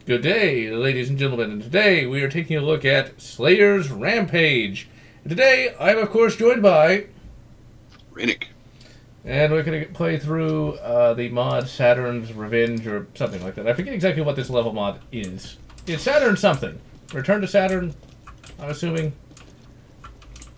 Good day, ladies and gentlemen, and today we are taking a look at Slayers Rampage. And today, I'm of course joined by... Renick. And we're going to play through the mod Saturn's Revenge, or something like that. I forget exactly what this level mod is. It's Saturn something. Return to Saturn, I'm assuming.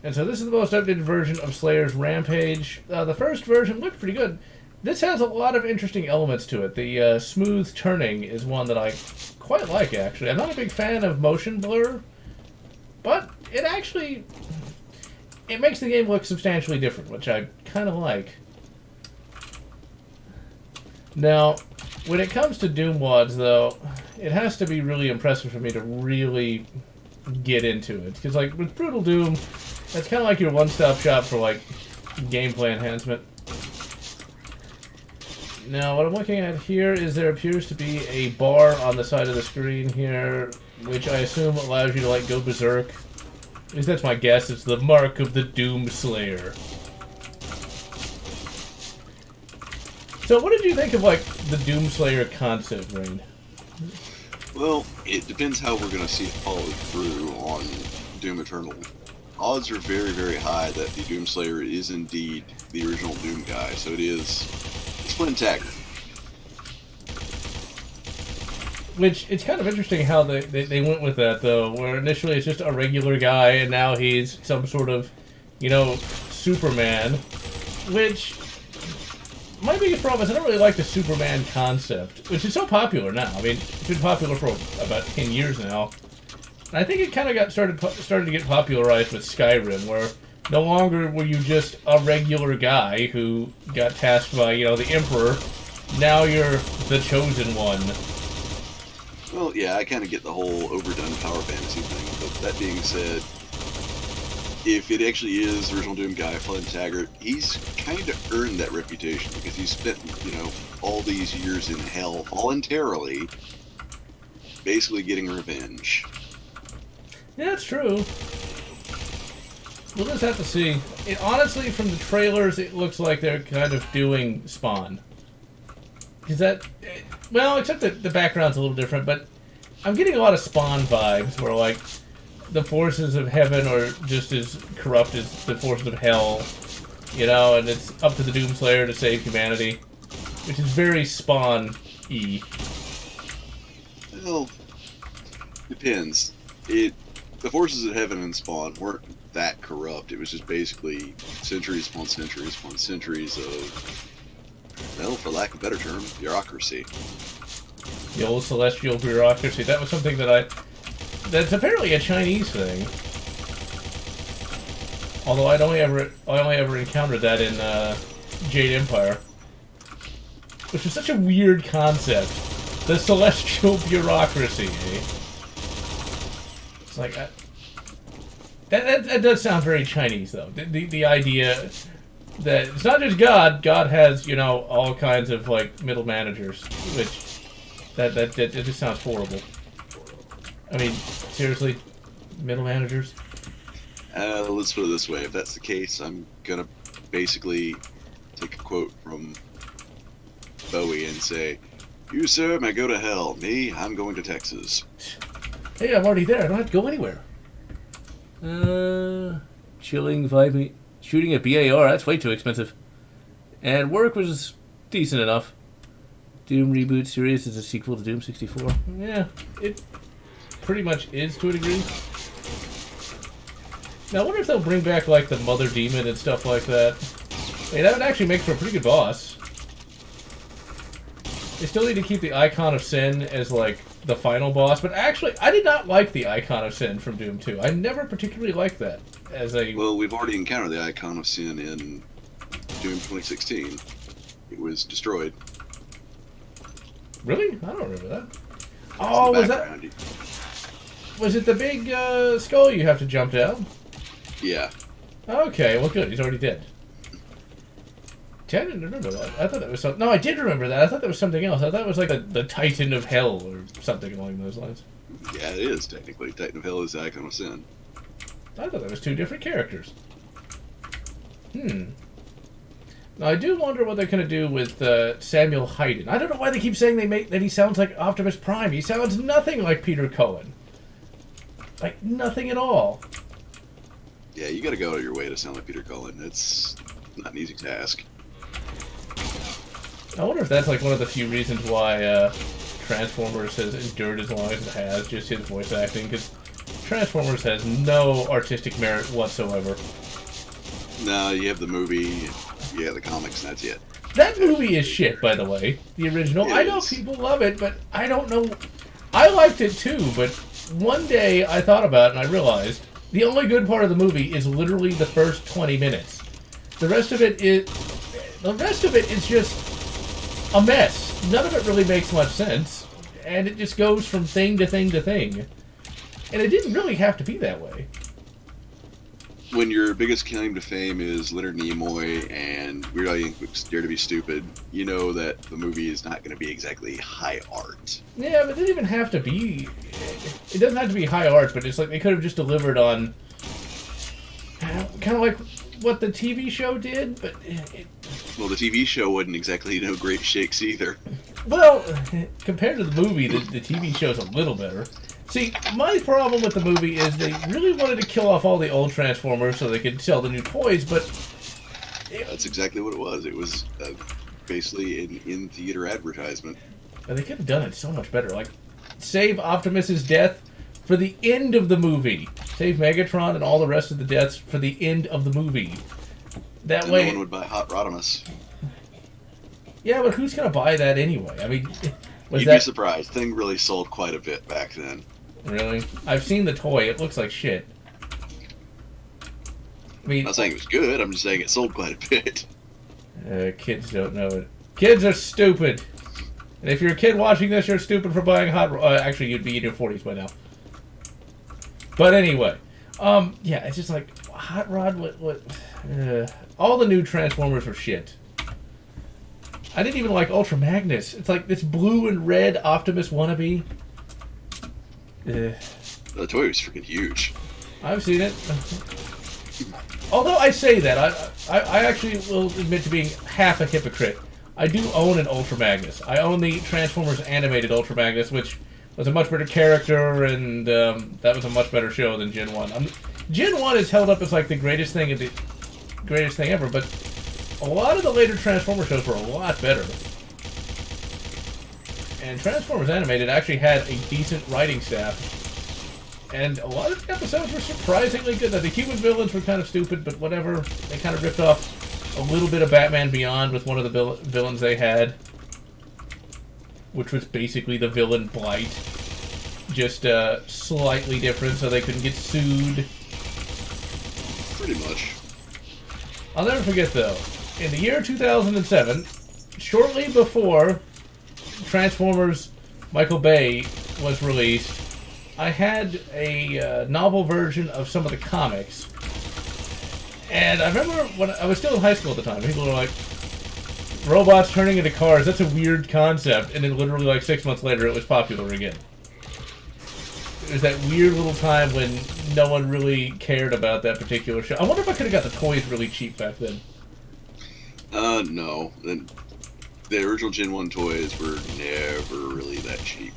And so this is the most updated version of Slayers Rampage. The first version looked pretty good. This has a lot of interesting elements to it. The smooth turning is one that I quite like, actually. I'm not a big fan of motion blur, but it actually... it makes the game look substantially different, which I kind of like. Now, when it comes to Doom WODs, though, it has to be really impressive for me to really get into it. Because, like, with Brutal Doom, that's kind of like your one-stop shop for, like, gameplay enhancement. Now, what I'm looking at here is there appears to be a bar on the side of the screen here, which I assume allows you to, like, go berserk. At least that's my guess. It's the mark of the Doom Slayer. So, what did you think of, like, the Doom Slayer concept, Rain? Well, it depends how we're going to see it followed through on Doom Eternal. Odds are very, very high that the Doom Slayer is indeed the original Doom guy, so it's Flynn Taggart. Which, it's kind of interesting how they went with that, though, where initially it's just a regular guy, and now he's some sort of, you know, Superman, which... my biggest problem is I don't really like the Superman concept, which is so popular now. I mean, it's been popular for about 10 years now. And I think it kind of started to get popularized with Skyrim, where no longer were you just a regular guy who got tasked by, you know, the Emperor. Now you're the Chosen One. Well, yeah, I kind of get the whole overdone power fantasy thing, but that being said, if it actually is the original Doom guy, Flynn Taggart, he's kind of earned that reputation because he spent, you know, all these years in hell voluntarily, basically getting revenge. Yeah, that's true. We'll just have to see. Honestly, from the trailers, it looks like they're kind of doing Spawn. Is that... well, except that the background's a little different, but I'm getting a lot of Spawn vibes where, like, the forces of heaven are just as corrupt as the forces of hell, you know, and it's up to the Doomslayer to save humanity, which is very Spawn-y. Well, depends. The forces of heaven in Spawn weren't that corrupt. It was just basically centuries upon centuries upon centuries of, well, for lack of a better term, bureaucracy. The old celestial bureaucracy. That was something that that's apparently a Chinese thing. Although I only ever encountered that in Jade Empire, which is such a weird concept. The celestial bureaucracy. Eh? It's like that does sound very Chinese, though. The idea that it's not just God. God has, you know, all kinds of, like, middle managers, which that just sounds horrible. I mean, seriously, middle managers? Let's put it this way. If that's the case, I'm going to basically take a quote from Bowie and say, "You, sir, may go to hell. Me, I'm going to Texas." Hey, I'm already there. I don't have to go anywhere. Chilling 5 minutes. Shooting at BAR, that's way too expensive. And work was decent enough. Doom Reboot Series is a sequel to Doom 64. Yeah, it pretty much is to a degree. Now, I wonder if they'll bring back, like, the Mother Demon and stuff like that. Hey, that would actually make for a pretty good boss. They still need to keep the Icon of Sin as, like, the final boss, but actually, I did not like the Icon of Sin from Doom 2. I never particularly liked that as a... well, we've already encountered the Icon of Sin in Doom 2016. It was destroyed. Really? I don't remember that. Oh, was that... was it the big skull you have to jump down? Yeah. Okay, well good, he's already dead. See, I didn't remember that. I thought that was something... no, I did remember that. I thought that was something else. I thought it was like the Titan of Hell or something along those lines. Yeah, it is, technically. Titan of Hell is the Icon of Sin. I thought that was two different characters. Now, I do wonder what they're going to do with Samuel Hayden. I don't know why they keep saying that he sounds like Optimus Prime. He sounds nothing like Peter Cullen. Like, nothing at all. Yeah, you gotta go out of your way to sound like Peter Cullen. It's not an easy task. I wonder if that's like one of the few reasons why Transformers has endured as long as it has, just his voice acting, because Transformers has no artistic merit whatsoever. No, you have the movie, yeah, the comics, and that's it. That movie is shit, by the way. The original. I know is. people love it, but I don't know. I liked it too, but one day I thought about it and I realized the only good part of the movie is literally the first 20 minutes. The rest of it is just a mess. None of it really makes much sense, and it just goes from thing to thing to thing. And it didn't really have to be that way. When your biggest claim to fame is Leonard Nimoy and Weird Al Yankovic's Dare to Be Stupid, you know that the movie is not going to be exactly high art. Yeah, but it didn't even have to be... It doesn't have to be high art, but it's like they could have just delivered on... kind of like what the TV show did, but... Well, the TV show wasn't exactly no great shakes either. Well, compared to the movie, the TV show's a little better. See, my problem with the movie is they really wanted to kill off all the old Transformers so they could sell the new toys, but... That's exactly what it was. It was basically an in-theater advertisement. They could have done it so much better. Like, save Optimus's death for the end of the movie. Save Megatron and all the rest of the deaths for the end of the movie. That way... no one would buy Hot Rodimus. Yeah, but who's going to buy that anyway? I mean, You'd be surprised. Thing really sold quite a bit back then. Really? I've seen the toy. It looks like shit. I mean, I'm not saying it was good. I'm just saying it sold quite a bit. Kids don't know it. Kids are stupid. And if you're a kid watching this, you're stupid for buying Hot Rod. Actually, you'd be in your 40s by now. But anyway. Yeah, it's just like, Hot Rod, all the new Transformers were shit. I didn't even like Ultra Magnus. It's like this blue and red Optimus wannabe. The toy was freaking huge. I've seen it. Although I say that, I actually will admit to being half a hypocrite. I do own an Ultra Magnus. I own the Transformers animated Ultra Magnus, which was a much better character, and that was a much better show than Gen 1. Gen 1 is held up as like the greatest thing ever, but a lot of the later Transformers shows were a lot better. And Transformers Animated actually had a decent writing staff. And a lot of the episodes were surprisingly good. Now, the human villains were kind of stupid, but whatever. They kind of ripped off a little bit of Batman Beyond with one of the villains they had. Which was basically the villain Blight. Just slightly different so they couldn't get sued. Pretty much. I'll never forget, though. In the year 2007, shortly before Transformers Michael Bay was released, I had a novel version of some of the comics. And I remember when I was still in high school at the time, people were like, robots turning into cars, that's a weird concept. And then literally like 6 months later, it was popular again. It was that weird little time when no one really cared about that particular show. I wonder if I could have got the toys really cheap back then. No. The original Gen 1 toys were never really that cheap.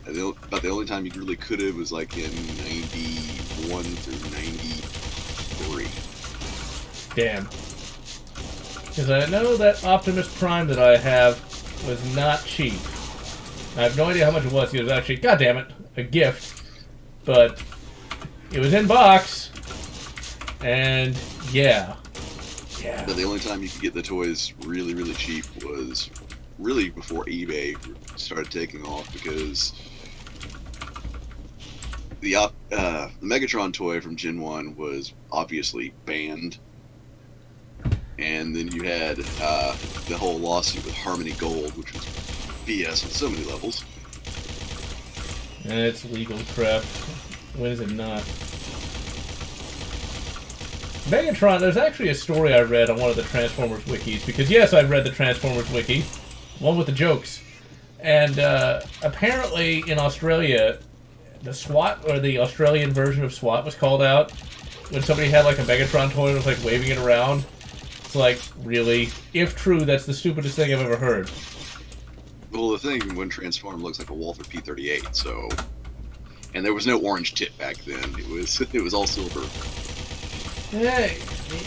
About the only time you really could have was like in 91 through 93. Damn. Because I know that Optimus Prime that I have was not cheap. I have no idea how much it was. It was actually, god damn it, a gift. But it was in box. And yeah. Yeah. But the only time you could get the toys really, really cheap was really before eBay started taking off, because the Megatron toy from Gen 1 was obviously banned. And then you had the whole lawsuit with Harmony Gold, which was BS on so many levels. And it's legal crap. When is it not? Megatron, there's actually a story I read on one of the Transformers wikis, because yes, I read the Transformers wiki, one with the jokes. And apparently in Australia, the SWAT, or the Australian version of SWAT, was called out when somebody had like a Megatron toy and was like waving it around. It's like, really? If true, that's the stupidest thing I've ever heard. Well, the thing when transformed looks like a Walther P-38, so... And there was no orange tip back then. It was all silver.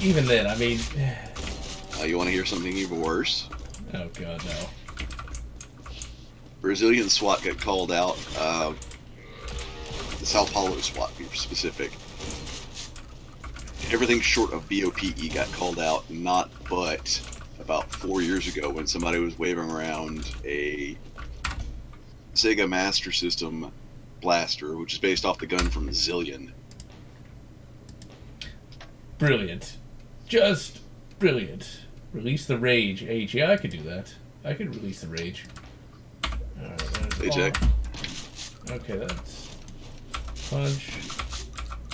Even then, I mean... You want to hear something even worse? Oh, God, no. Brazilian SWAT got called out. The Sao Paulo SWAT, to be specific. Everything short of BOPE got called out, not but about 4 years ago when somebody was waving around a Sega Master System blaster, which is based off the gun from Zillion. Brilliant. Just brilliant. Release the rage. Age. Yeah, I could do that. I could release the rage. Alright, Hey, Jack. Okay, that's punch.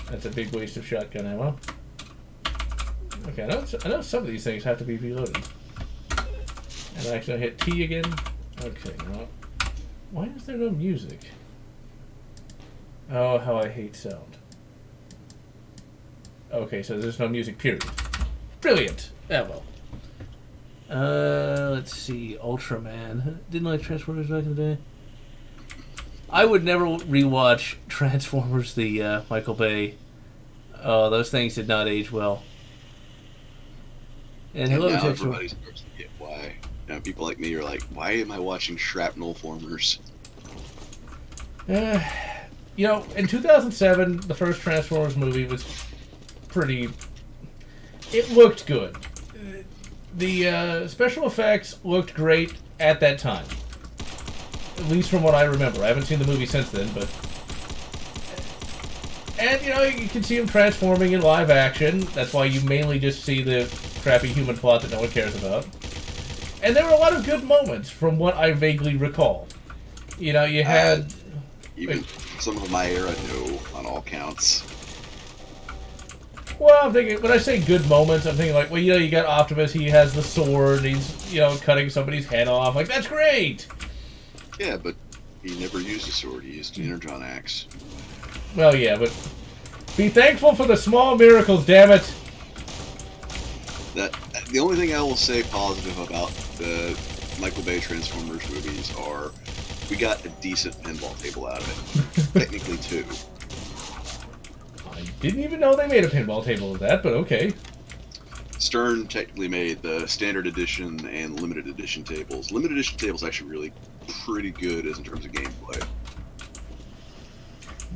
That's a big waste of shotgun ammo. Okay, I know some of these things have to be reloaded. And I actually hit T again. Okay, now why is there no music? Oh, how I hate sound. Okay, so there's no music, period. Brilliant! Yeah, well. Let's see. Ultraman. Didn't like Transformers back in the day? I would never rewatch Transformers, the Michael Bay. Oh, those things did not age well. And hello, now Texas. everybody starts to get why. You know, people like me are like, why am I watching Shrapnel Formers? You know, in 2007, the first Transformers movie was pretty... It looked good. The special effects looked great at that time. At least from what I remember. I haven't seen the movie since then, but... And, you know, you can see them transforming in live action. That's why you mainly just see the crappy human plot that no one cares about. And there were a lot of good moments, from what I vaguely recall. You know, you had... Even some of my era, no, on all counts. Well, I'm thinking, when I say good moments, I'm thinking like, well, you know, you got Optimus, he has the sword, and he's, you know, cutting somebody's head off. Like, that's great! Yeah, but he never used a sword, he used an Energon axe. Well, yeah, but be thankful for the small miracles, damn it! The only thing I will say positive about the Michael Bay Transformers movies are we got a decent pinball table out of it. Technically two. I didn't even know they made a pinball table of that, but okay. Stern technically made the standard edition and limited edition tables. Limited edition tables actually really pretty good as in terms of gameplay.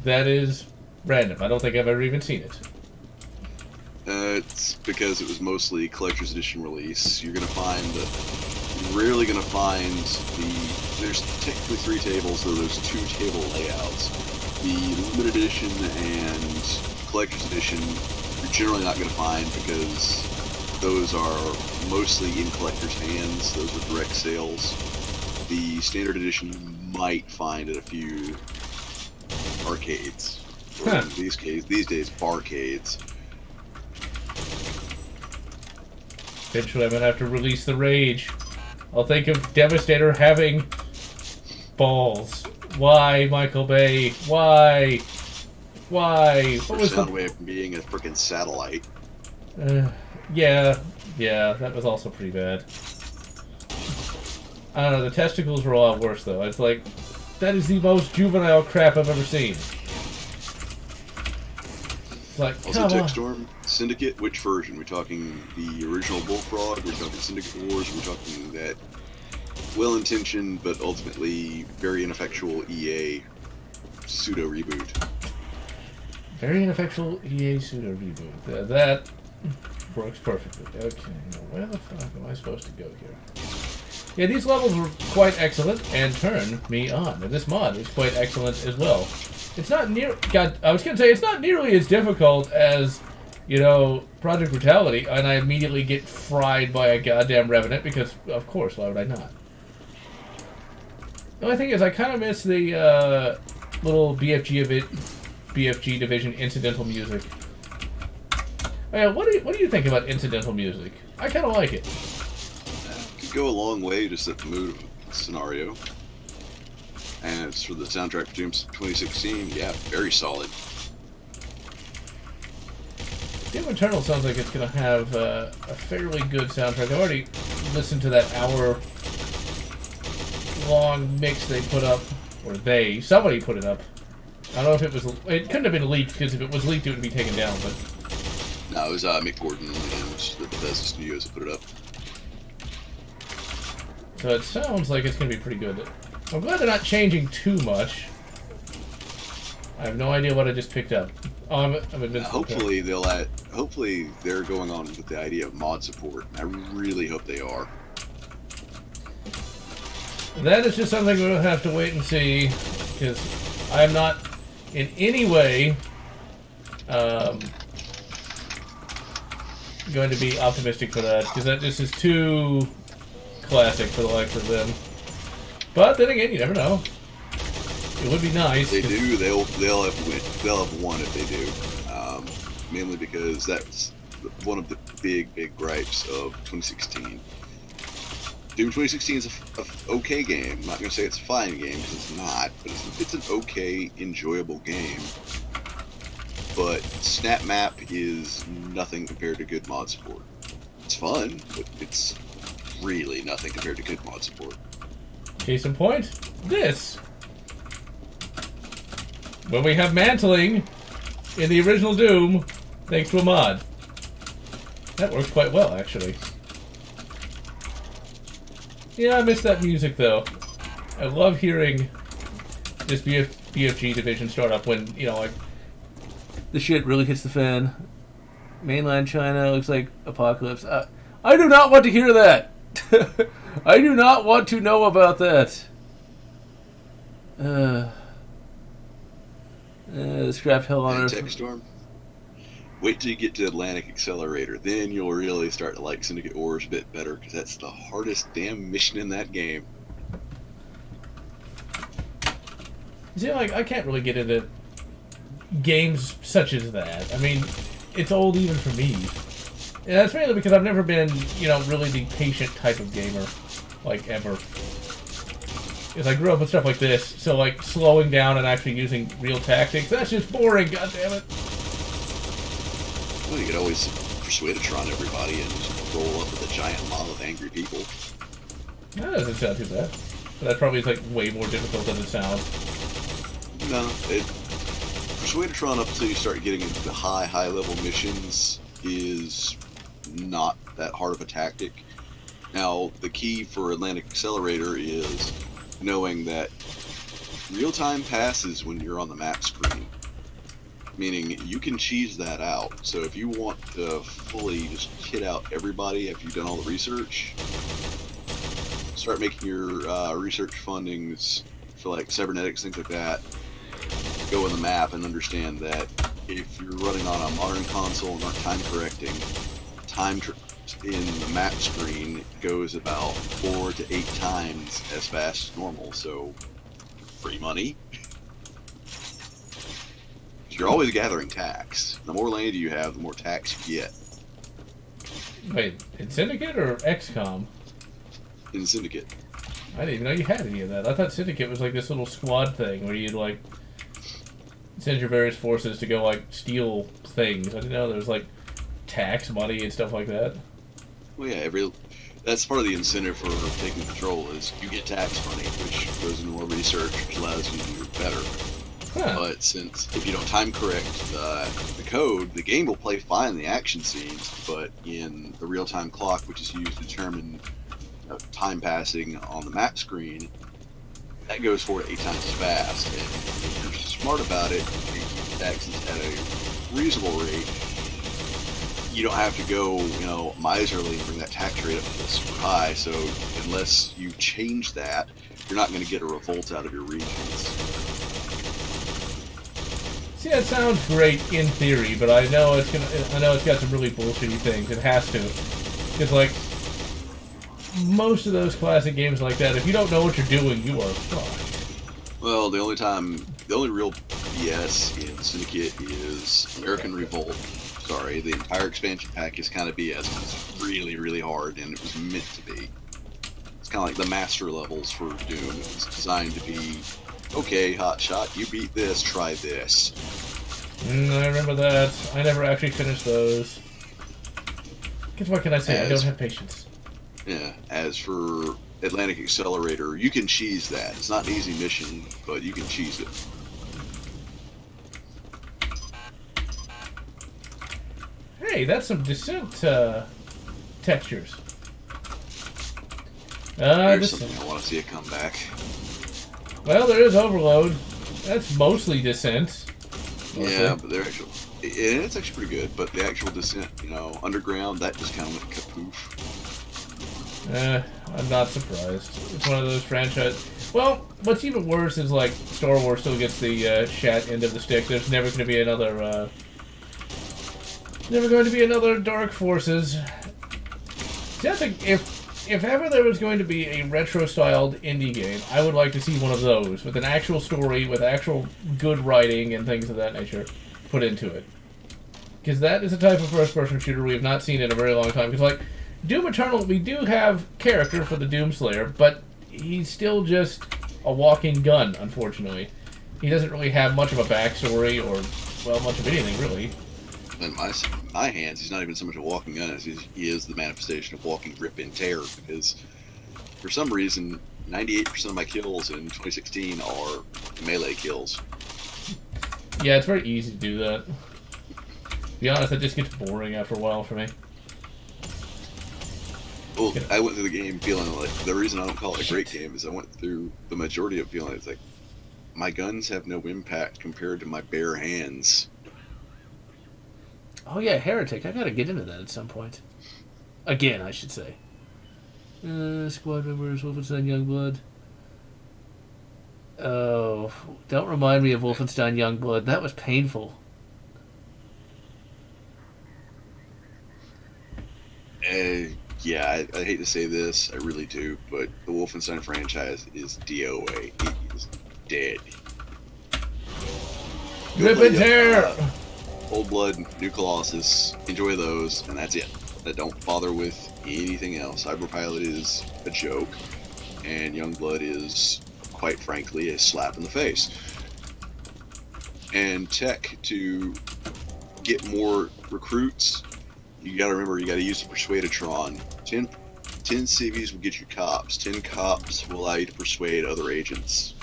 That is random. I don't think I've ever even seen it. It's because it was mostly collector's edition release. You're rarely gonna find there's technically 3 tables, though there's 2 table layouts. The limited edition and collector's edition you're generally not gonna find because those are mostly in collector's hands. Those are direct sales. The standard edition you might find at a few arcades. Or in these days, barcades. Eventually I'm gonna have to release the rage. I'll think of Devastator having balls. Why, Michael Bay? Why? Why? What was sound wave being a frickin' satellite? Yeah, that was also pretty bad. I don't know, the testicles were a lot worse though. It's like, that is the most juvenile crap I've ever seen. It's like, also, Techstorm, Syndicate, which version? We're talking the original Bullfrog, we're talking Syndicate Wars, we're talking that well-intentioned but ultimately very ineffectual EA pseudo-reboot. Very ineffectual EA pseudo-reboot. That works perfectly. Okay, now where the fuck am I supposed to go here? Yeah, these levels were quite excellent and turned me on. And this mod is quite excellent as well. It's not I was gonna say, it's not nearly as difficult as, you know, Project Brutality, and I immediately get fried by a goddamn Revenant, because, of course, why would I not? The only thing is, I kind of miss the little BFG Division incidental music. Oh, yeah, what do you think about incidental music? I kind of like it. Could go a long way to set the mood of the scenario. And as for the soundtrack for Doom 2016, yeah, very solid. Doom Eternal sounds like it's going to have a fairly good soundtrack. I've already listened to that hour-long mix they put up, or somebody put it up. I don't know if it was, it couldn't have been leaked, because if it was leaked it would be taken down, but... No, it was Mick Gordon and the Bethesda Studios that put it up. So it sounds like it's going to be pretty good. I'm glad they're not changing too much. I have no idea what I just picked up. Oh, I'm hopefully hopefully they're going on with the idea of mod support. I really hope they are. That is just something we'll have to wait and see, because I am not in any way going to be optimistic for that, because that just is too classic for the likes of them. But then again, you never know. It would be nice. If they do, they'll have won if they do. Mainly because that's one of the big gripes of 2016. Doom 2016 is a okay game. I'm not going to say it's a fine game, because it's not, but it's an okay, enjoyable game. But Snap Map is nothing compared to good mod support. It's fun, but it's really nothing compared to good mod support. Case in point, this. When we have mantling in the original Doom, thanks to a mod. That works quite well, actually. Yeah, I miss that music, though. I love hearing this BFG Division start up when, you know, like, the shit really hits the fan. Mainland China looks like apocalypse. I do not want to hear that! I do not want to know about that. Scrap hell on Earth. Tech Storm. Wait till you get to Atlantic Accelerator, then you'll really start to like Syndicate Wars a bit better, because that's the hardest damn mission in that game. See, like, I can't really get into games such as that. I mean, it's old even for me. And that's mainly because I've never been, you know, really the patient type of gamer, like, ever. Because I grew up with stuff like this, so, like, slowing down and actually using real tactics, that's just boring, goddammit. Well, you could always Persuadatron everybody and just roll up with a giant mob of angry people. That doesn't sound too bad. But that probably is, like, way more difficult than it sounds. No, Persuadatron up until you start getting into the high level missions is not that hard of a tactic. Now, the key for Atlantic Accelerator is knowing that real-time passes when you're on the map screen. Meaning, you can cheese that out. So if you want to fully just kit out everybody after you've done all the research, start making your research fundings for like cybernetics, things like that, go in the map and understand that if you're running on a modern console and not time correcting, time in the map screen goes about 4 to 8 times as fast as normal, so free money. You're always gathering tax. The more land you have, the more tax you get. Wait, in Syndicate or XCOM? In Syndicate. I didn't even know you had any of that. I thought Syndicate was like this little squad thing where you'd like send your various forces to go like steal things. I didn't know there was like tax money and stuff like that. Well, yeah, that's part of the incentive for taking control is you get tax money, which goes into more research, which allows you to do better. Huh. But since if you don't time correct the code, the game will play fine in the action scenes, but in the real-time clock, which is used to determine time passing on the map screen, that goes 4 to 8 times as fast. And if you're smart about it and keep the taxes at a reasonable rate, you don't have to go, you know, miserly and bring that tax rate up to super high. So unless you change that, you're not going to get a revolt out of your regions. See, that sounds great in theory, but I know it's got some really bullshitty things. It has to, because like most of those classic games like that, if you don't know what you're doing, you are fucked. Well, the only real BS in Syndicate is American Revolt. Sorry, the entire expansion pack is kind of BS. It's really, really hard, and it was meant to be. It's kind of like the master levels for Doom. It was designed to be, okay, hotshot, you beat this, try this. I remember that. I never actually finished those. Guess what can I say? I don't have patience. Yeah, as for Atlantic Accelerator, you can cheese that. It's not an easy mission, but you can cheese it. Hey, that's some decent textures. There's something I want to see it come back. Well, there is Overload. That's mostly Descent. Mostly. Yeah, but they're actually... And it's actually pretty good, but the actual Descent, you know, Underground, that just kind of went kapoof. I'm not surprised. It's one of those franchises. Well, what's even worse is, like, Star Wars still gets the shat end of the stick. There's never going to be another, Dark Forces. See, I think if ever there was going to be a retro-styled indie game, I would like to see one of those, with an actual story, with actual good writing and things of that nature put into it. Because that is a type of first-person shooter we have not seen in a very long time. Because, like, Doom Eternal, we do have character for the Doomslayer, but he's still just a walking gun, unfortunately. He doesn't really have much of a backstory, or, well, much of anything, really. In my hands, he's not even so much a walking gun as he is the manifestation of walking rip and tear, because for some reason, 98% of my kills in 2016 are melee kills. Yeah, it's very easy to do that. To be honest, it just gets boring after a while for me. Well, I went through the game feeling like, the reason I don't call it a great game is I went through the majority of feeling it's like, my guns have no impact compared to my bare hands. Oh yeah, Heretic. I gotta get into that at some point. Again, I should say. Squad members, Wolfenstein Youngblood. Oh, don't remind me of Wolfenstein Youngblood. That was painful. Yeah, I hate to say this, I really do, but the Wolfenstein franchise is DOA. It is dead. Rip and tear! Old Blood, New Colossus, enjoy those, and that's it. Don't bother with anything else. Cyberpilot is a joke, and Youngblood is, quite frankly, a slap in the face. And tech, to get more recruits, you gotta remember, you gotta use the Persuadatron. 10 civvies will get you cops. 10 cops will allow you to persuade other agents.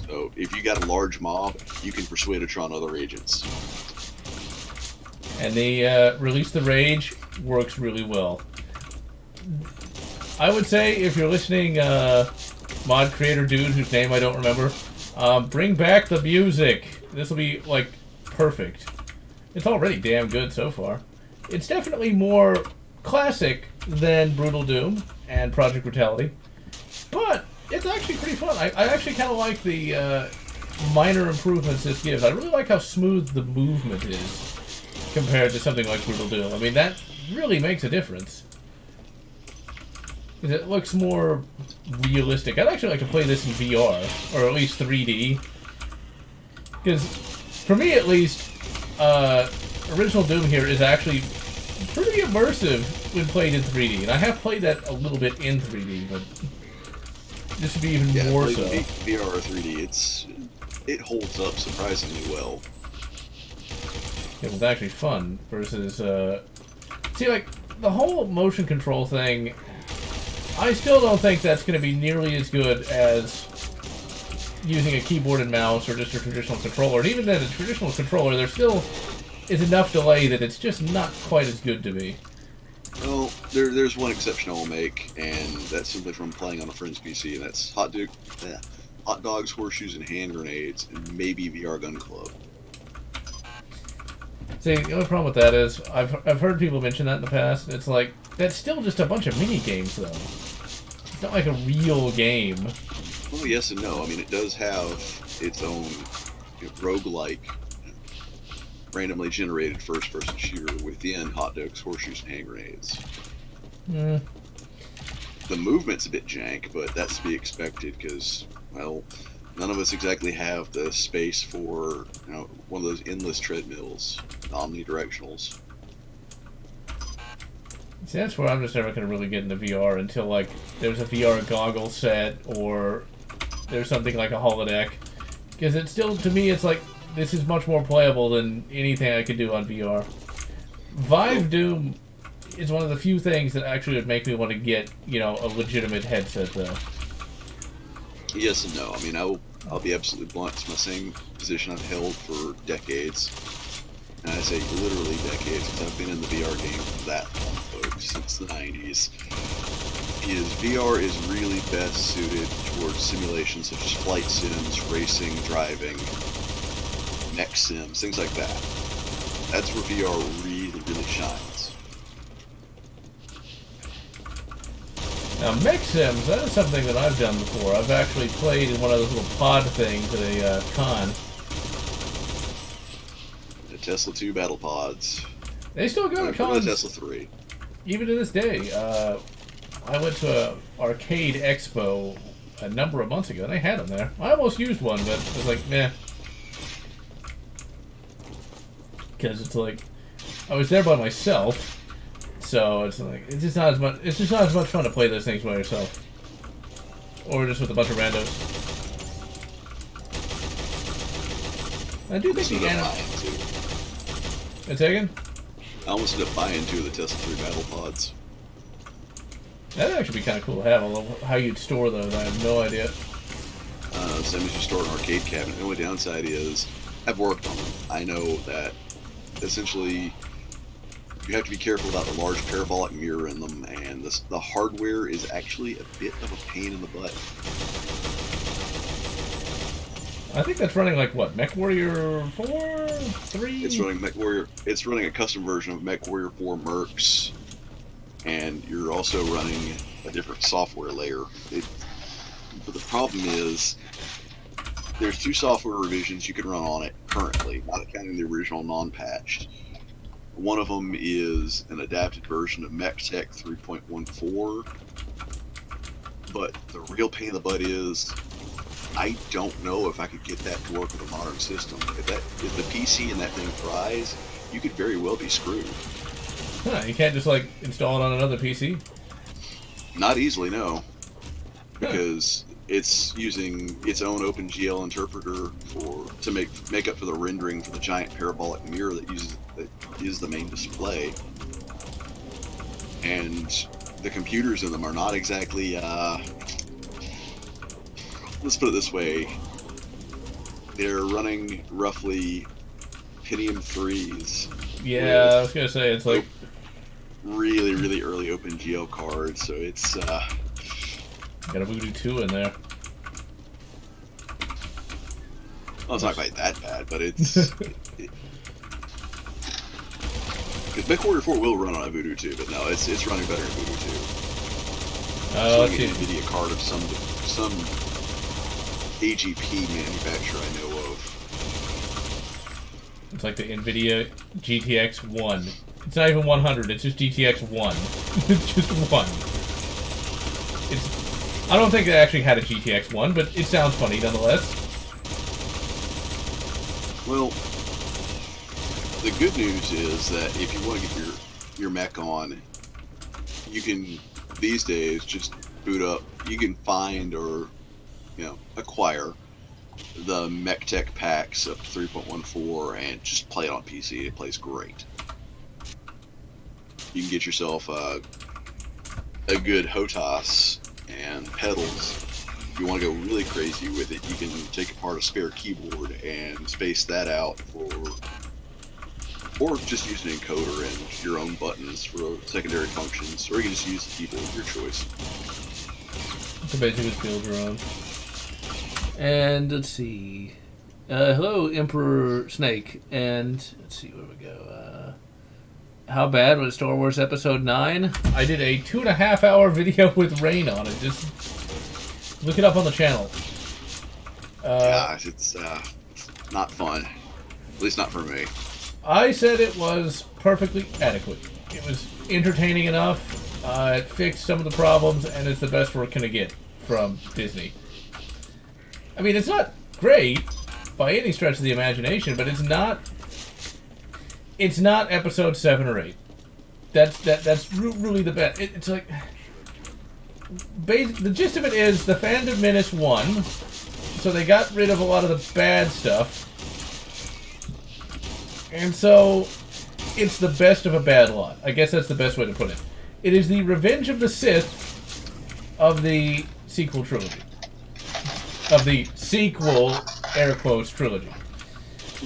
So if you got a large mob, you can Persuadatron other agents. And the Release the Rage works really well. I would say, if you're listening, mod creator dude whose name I don't remember, bring back the music. This will be, like, perfect. It's already damn good so far. It's definitely more classic than Brutal Doom and Project Brutality, but it's actually pretty fun. I actually kind of like the minor improvements this gives. I really like how smooth the movement is compared to something like Brutal Doom. I mean, that really makes a difference. It looks more realistic. I'd actually like to play this in VR, or at least 3D. Because, for me at least, Original Doom here is actually pretty immersive when played in 3D. And I have played that a little bit in 3D, but this would be even more so. VR or 3D, it holds up surprisingly well. It was actually fun versus, see, like, the whole motion control thing, I still don't think that's going to be nearly as good as using a keyboard and mouse or just a traditional controller. And even then, a traditional controller, there still is enough delay that it's just not quite as good to me. Well, there's one exception I'll make, and that's simply from playing on a friend's PC, and that's Hot Dogs, Horseshoes, and Hand Grenades, and maybe VR Gun Club. See, the only problem with that is, I've heard people mention that in the past. It's like, that's still just a bunch of mini games, though. It's not like a real game. Well, yes and no. I mean, it does have its own roguelike, randomly generated first-person shooter within Hot Dogs, Horseshoes, and Hand Grenades. The movement's a bit jank, but that's to be expected because, well, none of us exactly have the space for, one of those endless treadmills, omnidirectionals. See, that's where I'm just never going to really get into VR until, like, there's a VR goggle set or there's something like a holodeck. Because it's still, to me, it's like, this is much more playable than anything I could do on VR. Vive Doom is one of the few things that actually would make me want to get, you know, a legitimate headset, though. Yes and no. I mean, I'll be absolutely blunt. It's my same position I've held for decades. And I say literally decades, because I've been in the VR game for that long, folks, since the 90s. Is VR is really best suited towards simulations such as flight sims, racing, driving, mech sims, things like that. That's where VR really, really shines. Now, mech sims, that is something that I've done before. I've actually played in one of those little pod things at a con. The Tesla 2 battle pods. They still go to cons. The Tesla 3. Even to this day. I went to an arcade expo a number of months ago, and they had them there. I almost used one, but I was like, meh. Because it's like, I was there by myself, so it's like, it's just not as much fun to play those things by yourself. Or just with a bunch of randos. I do think the anime... It's again? I almost ended up buying 2 of the Tesla 3 battle pods. That'd actually be kind of cool to have, although how you'd store those, I have no idea. Same as you store an arcade cabinet. The only downside is, I've worked on them. I know that, essentially, you have to be careful about the large parabolic mirror in them, and the hardware is actually a bit of a pain in the butt. I think that's running like, what, MechWarrior 4? 3? It's running MechWarrior. It's running a custom version of MechWarrior 4 Mercs, and you're also running a different software layer. But the problem is, there's 2 software revisions you can run on it currently, not counting the original non-patched. One of them is an adapted version of MechTech 3.14, but the real pain in the butt is, I don't know if I could get that to work with a modern system. If the PC in that thing fries, you could very well be screwed. Huh, you can't just, like, install it on another PC? Not easily, no. Because it's using its own OpenGL interpreter to make up for the rendering for the giant parabolic mirror that is the main display. And the computers in them are not exactly, let's put it this way, they're running roughly Pentium 3s. Yeah, I was gonna say, it's like... really, really early OpenGL cards, so it's, got a Voodoo 2 in there. Well, it's not quite that bad, but it's... Because MechWarrior 4 will run on a Voodoo 2, but no, it's running better in Voodoo 2. Oh, it's running an NVIDIA card of some AGP manufacturer I know of. It's like the NVIDIA GTX 1. It's not even 100, it's just GTX 1. It's just 1. I don't think they actually had a GTX 1, but it sounds funny nonetheless. Well, the good news is that if you want to get your mech on, you can, these days, just boot up, you can find or, acquire the MechTech packs up to 3.14 and just play it on PC. It plays great. You can get yourself a good HOTAS and pedals. If you want to go really crazy with it, you can take apart a spare keyboard and space that out or just use an encoder and your own buttons for secondary functions, or you can just use the keyboard of your choice. So basically just build your own. And let's see. Hello, Emperor Snake. And let's see where we go. How bad was Star Wars Episode 9? I did a 2.5-hour video with Rain on it. Just look it up on the channel. It's not fun. At least not for me. I said it was perfectly adequate. It was entertaining enough. It fixed some of the problems, and it's the best we're going to get from Disney. I mean, it's not great by any stretch of the imagination, but it's not Episode 7 or 8. That's really the best. It's like... the gist of it is the Phantom Menace won, so they got rid of a lot of the bad stuff, And so, it's the best of a bad lot. I guess that's the best way to put it. It is the Revenge of the Sith of the sequel trilogy. Of the sequel, air quotes, trilogy.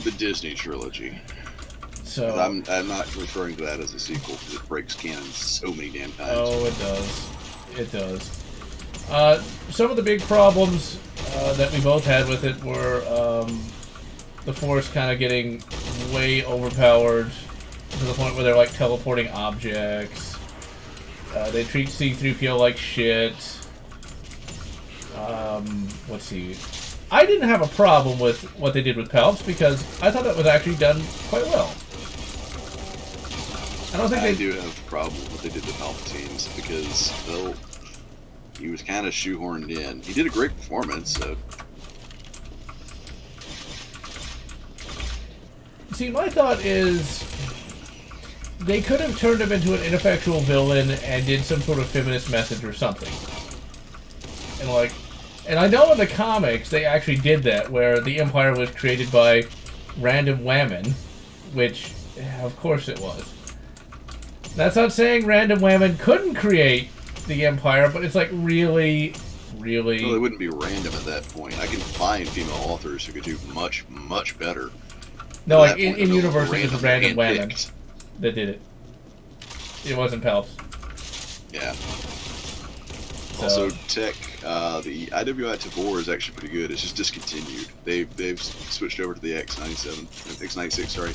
The Disney trilogy. So I'm not referring to that as a sequel because it breaks canon so many damn times. Oh, it does. It does. Some of the big problems that we both had with it were the Force kind of getting way overpowered to the point where they're like teleporting objects. They treat C-3PO like shit. Let's see. I didn't have a problem with what they did with Palps because I thought that was actually done quite well. I do have a problem with what they did to Palpatine because, well, he was kind of shoehorned in. He did a great performance, so... See, my thought is they could have turned him into an ineffectual villain and did some sort of feminist message or something. And I know in the comics they actually did that, where the Empire was created by random women, which, of course it was. That's not saying random women couldn't create the Empire, but it's like really... Well, it wouldn't be random at that point. I can find female authors who could do much, much better. No, like in universe, it was random women that did it. It wasn't Palps. Yeah. Also, tech, the IWI Tavor is actually pretty good. It's just discontinued. They've switched over to the X97, X96. Sorry.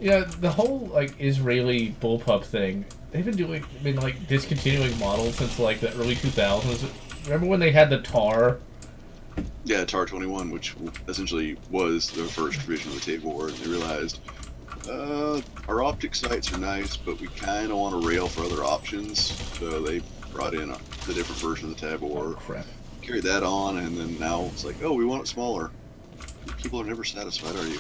Yeah, the whole like Israeli bullpup thing. They've been like discontinuing models since like the early 2000s. Remember when they had the TAR? Yeah, TAR 21, which essentially was the first version of the Tavor, and they realized our optic sights are nice, but we kind of want to rail for other options. So they brought in the different version of the Tavor. Oh, crap. Carried that on, and then now it's like, oh, we want it smaller. People are never satisfied, are you?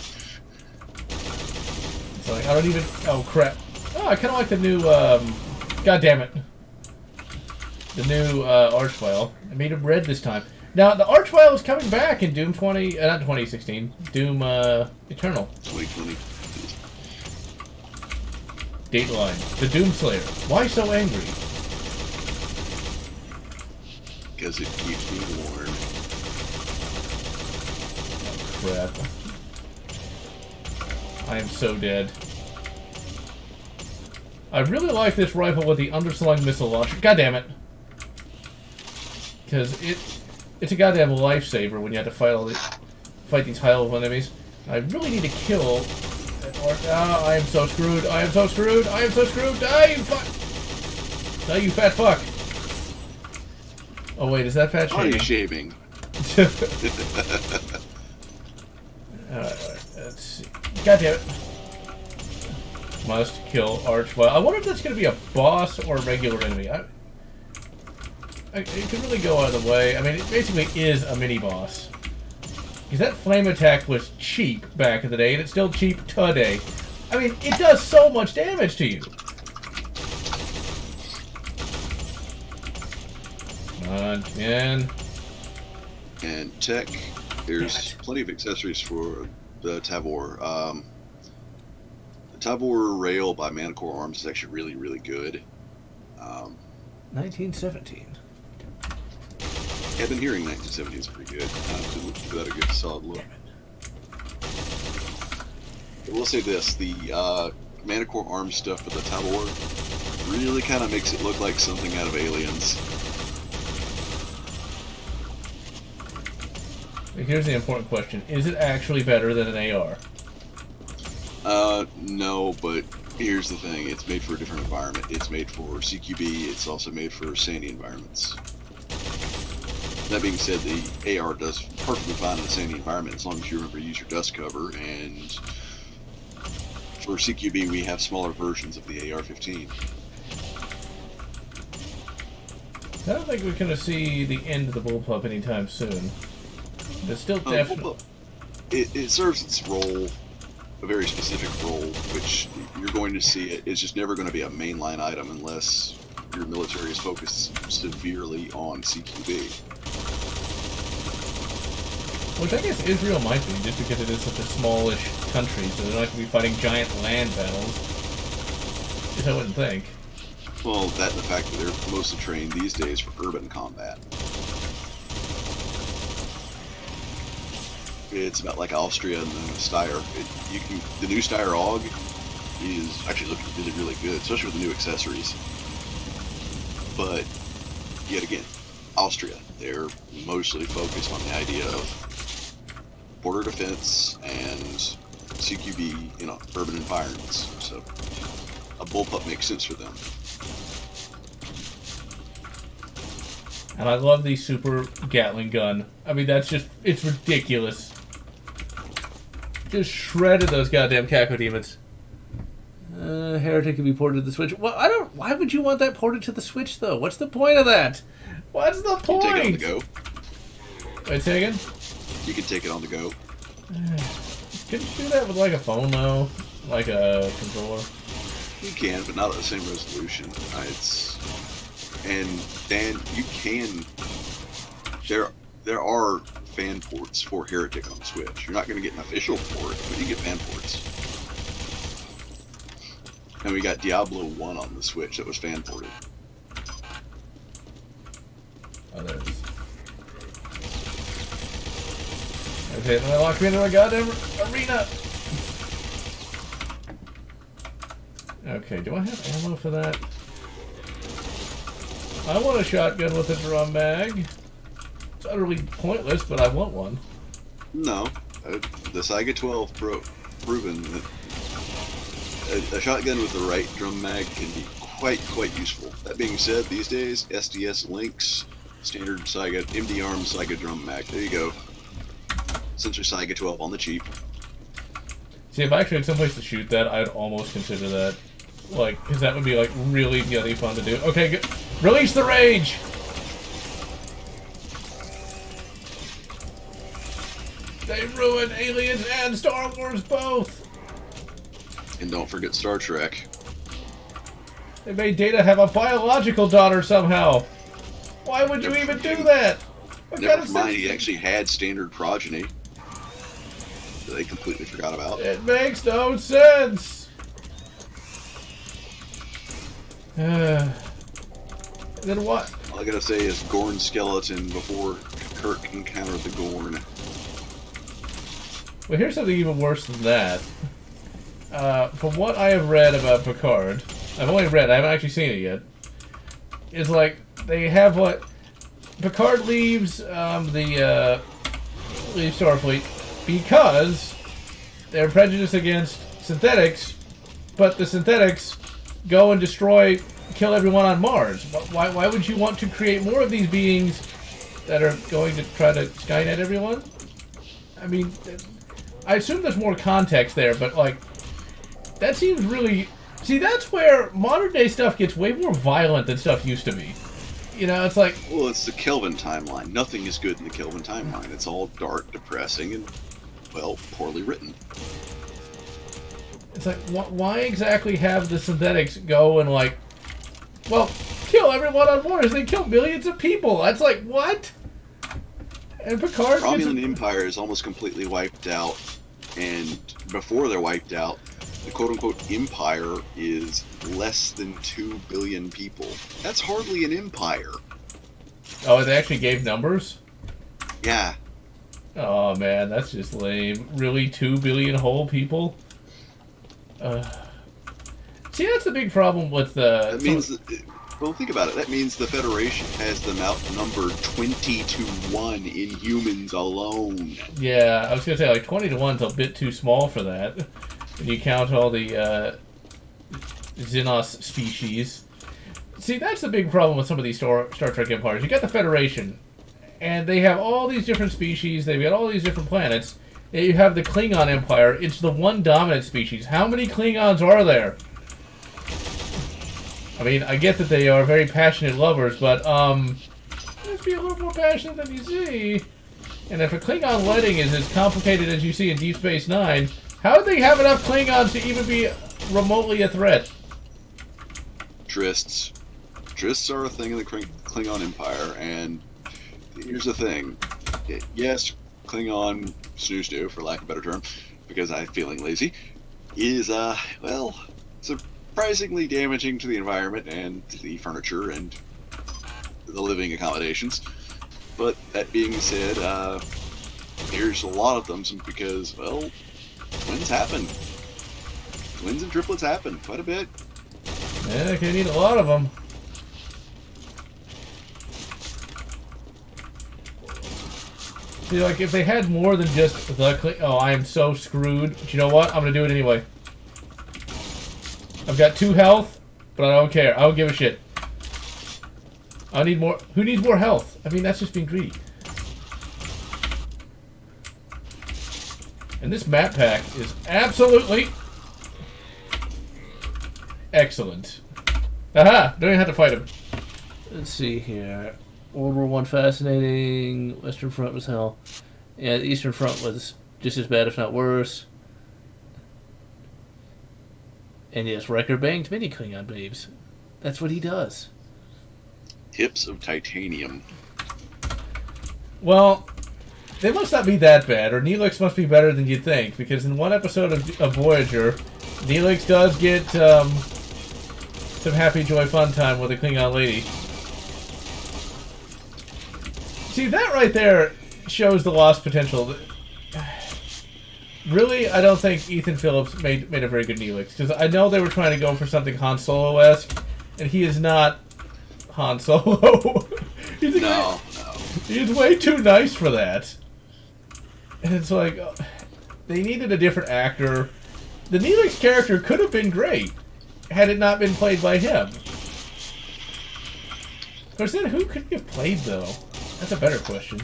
So like, I don't even... Oh, crap. Oh, I kind of like the new... God damn it. The new Archvile. I made him red this time. Now, the Archvile is coming back in Doom 20... not 2016. Doom Eternal. 2020. Dateline. The Doom Slayer. Why so angry? Because it keeps me warm. Oh, crap. I am so dead. I really like this rifle with the underslung missile launcher. God damn it! Because it's a goddamn lifesaver when you have to fight these high-level enemies. I really need to kill. I am so screwed. I am so screwed. I am so screwed. Die, you fuck! Die, you fat fuck! Oh wait, is that fat shaming? Are you shaving? Alright, let's see. God damn it. Must kill Archvile. I wonder if that's going to be a boss or a regular enemy. It could really go either way. I mean, it basically is a mini-boss. Because that flame attack was cheap back in the day, and it's still cheap today. I mean, it does so much damage to you. Come on, Ken. And tech, there's plenty of accessories for the Tavor. The Tavor rail by Manticore Arms is actually really, really good. 1917. I've been hearing 1917 is pretty good. Give that a good solid look. I will say this, the Manticore Arms stuff for the Tavor really kind of makes it look like something out of Aliens. Here's the important question. Is it actually better than an AR? No, but here's the thing. It's made for a different environment. It's made for CQB. It's also made for sandy environments. That being said, the AR does perfectly fine in a sandy environment as long as you remember to use your dust cover, and for CQB we have smaller versions of the AR-15. I don't think we're going to see the end of the bullpup anytime soon. There's still definitely... It serves its role, a very specific role, which you're going to see it. It's just never going to be a mainline item unless your military is focused severely on CQB. Which I guess Israel might be, just because it is such a smallish country, so they're not going to be fighting giant land battles. Which I wouldn't think. Well, that and the fact that they're mostly trained these days for urban combat. It's about like Austria and the Steyr. The new Steyr AUG is actually looking really, really good, especially with the new accessories. But, yet again, Austria, they're mostly focused on the idea of border defense and CQB in urban environments. So, a bullpup makes sense for them. And I love the super Gatling gun. I mean, that's just, it's ridiculous. Just shredded those goddamn Caco demons. Heretic can be ported to the Switch. Well, why would you want that ported to the Switch, though? What's the point of that? What's the point? You can take it on the go. Wait, say again? You can take it on the go. Couldn't you do that with, like, a phone, though? Like a controller? You can, but not at the same resolution. And Dan, you can. There are fan ports for Heretic on the Switch. You're not going to get an official port, but you get fan ports. And we got Diablo 1 on the Switch that was fan ported. Oh, there it is. Okay, then I locked me into a goddamn arena. Okay, do I have ammo for that? I want a shotgun with a drum mag. It's utterly pointless, but I want one. No. The Saiga 12 proven that a shotgun with the right drum mag can be quite useful. That being said, these days, SDS links standard Saiga MD Arm Saiga drum mag. There you go. Sensor Saiga 12 on the cheap. See, if I actually had someplace to shoot that, I'd almost consider that. Like, because that would be, like, really fun to do. Okay, good. Release the rage! They ruined Aliens and Star Wars both! And don't forget Star Trek. They made Data have a biological daughter somehow. Why would you even do that? What Never mind, he actually had standard progeny that they completely forgot about. It makes no sense. Then what? All I gotta say is Gorn skeleton before Kirk encountered the Gorn. Well, here's something even worse than that. From what I have read about Picard, I've only read, I haven't actually seen it yet, is like, they have what, Picard leaves leaves Starfleet because they're prejudiced against synthetics, but the synthetics go and kill everyone on Mars. Why would you want to create more of these beings that are going to try to Skynet everyone? I mean, I assume there's more context there, but like, that seems really... See, that's where modern day stuff gets way more violent than stuff used to be. You know, it's like... Well, it's the Kelvin timeline. Nothing is good in the Kelvin timeline. It's all dark, depressing, and, well, poorly written. It's like, why exactly have the synthetics go and, like, well, kill everyone on Mars? They kill millions of people. That's like, what? And Picard... Romulan Empire is almost completely wiped out, and before they're wiped out, the quote-unquote empire is less than 2 billion people. That's hardly an empire. Oh, they actually gave numbers? Yeah. Oh, man, that's just lame. Really, 2 billion whole people? See, that's the big problem with the... That means... Well, think about it. That means the Federation has them outnumbered 20 to 1 in humans alone. Yeah, I was going to say, like, 20 to 1's a bit too small for that. When you count all the Xenos species. See, that's the big problem with some of these Star Trek empires. You got the Federation, and they have all these different species, they've got all these different planets, and you have the Klingon Empire. It's the one dominant species. How many Klingons are there? I mean, I get that they are very passionate lovers, but, let's be a little more passionate than you see. And if a Klingon wedding is as complicated as you see in Deep Space Nine, how would they have enough Klingons to even be remotely a threat? Trysts. Trysts are a thing in the Klingon Empire, and here's the thing. Yes, Klingon snooze do, for lack of a better term, because I'm feeling lazy, is, well, surprisingly damaging to the environment and the furniture and the living accommodations. But that being said, there's a lot of them because, well, twins happen. Twins and triplets happen quite a bit. Yeah, you need a lot of them. See, like, if they had more than just the... Oh, I am so screwed. But you know what? I'm gonna do it anyway. I've got 2 health, but I don't care. I don't give a shit. I need more... Who needs more health? I mean, that's just being greedy. And this map pack is absolutely... excellent. Aha! Don't even have to fight him. Let's see here. World War I fascinating. Western Front was hell. Yeah, the Eastern Front was just as bad, if not worse. And yes, Wrecker banged many Klingon babes. That's what he does. Hips of titanium. Well, they must not be that bad, or Neelix must be better than you'd think, because in one episode of Voyager, Neelix does get some happy, joy, fun time with a Klingon lady. See, that right there shows the lost potential. Really, I don't think Ethan Phillips made a very good Neelix, because I know they were trying to go for something Han Solo-esque, and he is not Han Solo. No. He's way too nice for that. And it's like, they needed a different actor. The Neelix character could have been great, had it not been played by him. Of course, then who could he have played, though? That's a better question.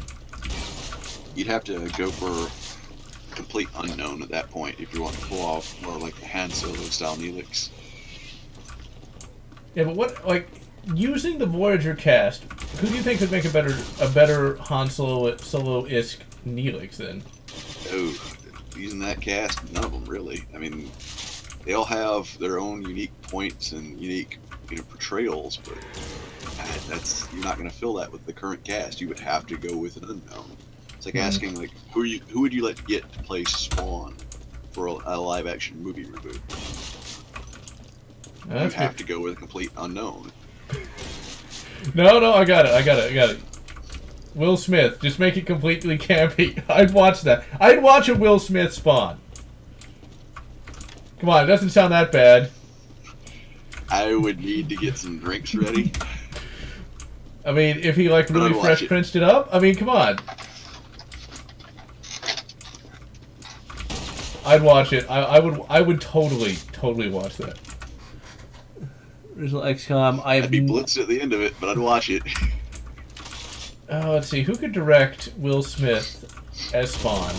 You'd have to go for complete unknown at that point if you want to pull off more like the Han Solo style Neelix. Yeah, but what, like, using the Voyager cast, who do you think could make a better Han Solo-esque Neelix then? Oh, using that cast, none of them really. I mean, they all have their own unique points and unique, portrayals, but you're not going to fill that with the current cast. You would have to go with an unknown. It's like asking, like, who would you let get to play Spawn for a live-action movie reboot? You have to go with a complete unknown. No, I got it. Will Smith, just make it completely campy. I'd watch that. I'd watch a Will Smith Spawn. Come on, it doesn't sound that bad. I would need to get some drinks ready. I mean, if he, like, really Fresh Princed it up? I mean, come on. I'd watch it. I would totally watch that. Original XCOM. I'd be blitzed at the end of it, but I'd watch it. Let's see. Who could direct Will Smith as Spawn?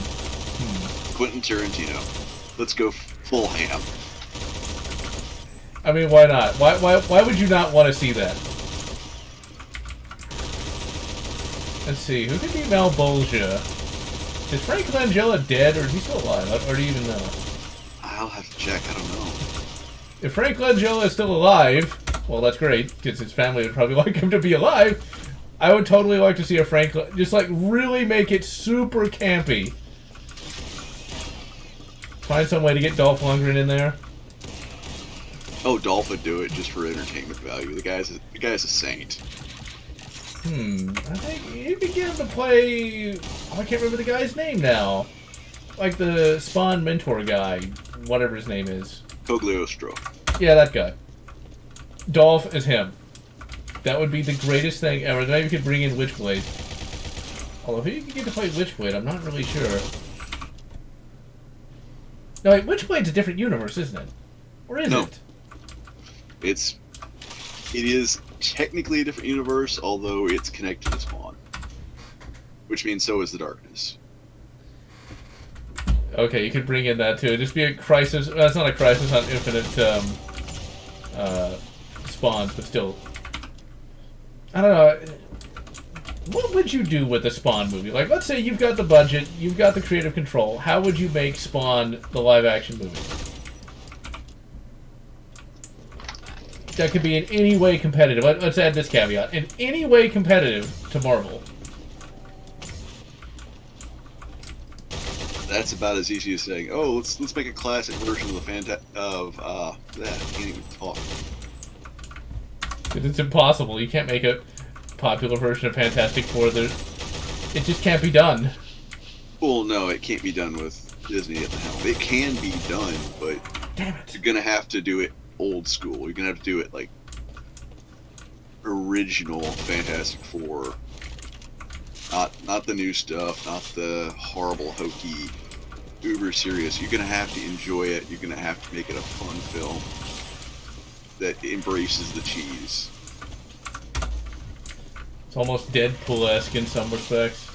Quentin Tarantino. Let's go full ham. I mean, why not? Why would you not want to see that? Let's see. Who could be Malbolgia? Is Frank Langella dead, or is he still alive? Or do you even know? I'll have to check. I don't know. If Frank Langella is still alive, well, that's great, because his family would probably like him to be alive. I would totally like to see a Frank... Just, like, really make it super campy. Find some way to get Dolph Lundgren in there. Oh, Dolph would do it just for entertainment value. The guy's a saint. I think you could get him to play... Oh, I can't remember the guy's name now. Like the Spawn mentor guy, whatever his name is. Cogliostro. Yeah, that guy. Dolph is him. That would be the greatest thing ever. Maybe we could bring in Witchblade. Although who you could get to play Witchblade, I'm not really sure. No, wait, Witchblade's a different universe, isn't it? Or is it? It is technically a different universe, although it's connected to Spawn. Which means so is the Darkness. Okay, you could bring in that too. It'd just be a Crisis. Well, it's not a Crisis on Infinite spawns, but still. I don't know. What would you do with a Spawn movie? Like, let's say you've got the budget, you've got the creative control. How would you make Spawn the live-action movie? That could be in any way competitive. Let's add this caveat. In any way competitive to Marvel. That's about as easy as saying, "Oh, let's make a classic version of the that." I can't even talk. It's impossible. You can't make a popular version of Fantastic Four. It just can't be done. Well, no, it can't be done with Disney at the helm. It can be done, but damn it, you're gonna have to do it old school. You're gonna have to do it like original Fantastic Four. Not the new stuff, not the horrible, hokey, uber serious. You're gonna have to enjoy it. You're gonna have to make it a fun film that embraces the cheese. It's almost Deadpool-esque in some respects.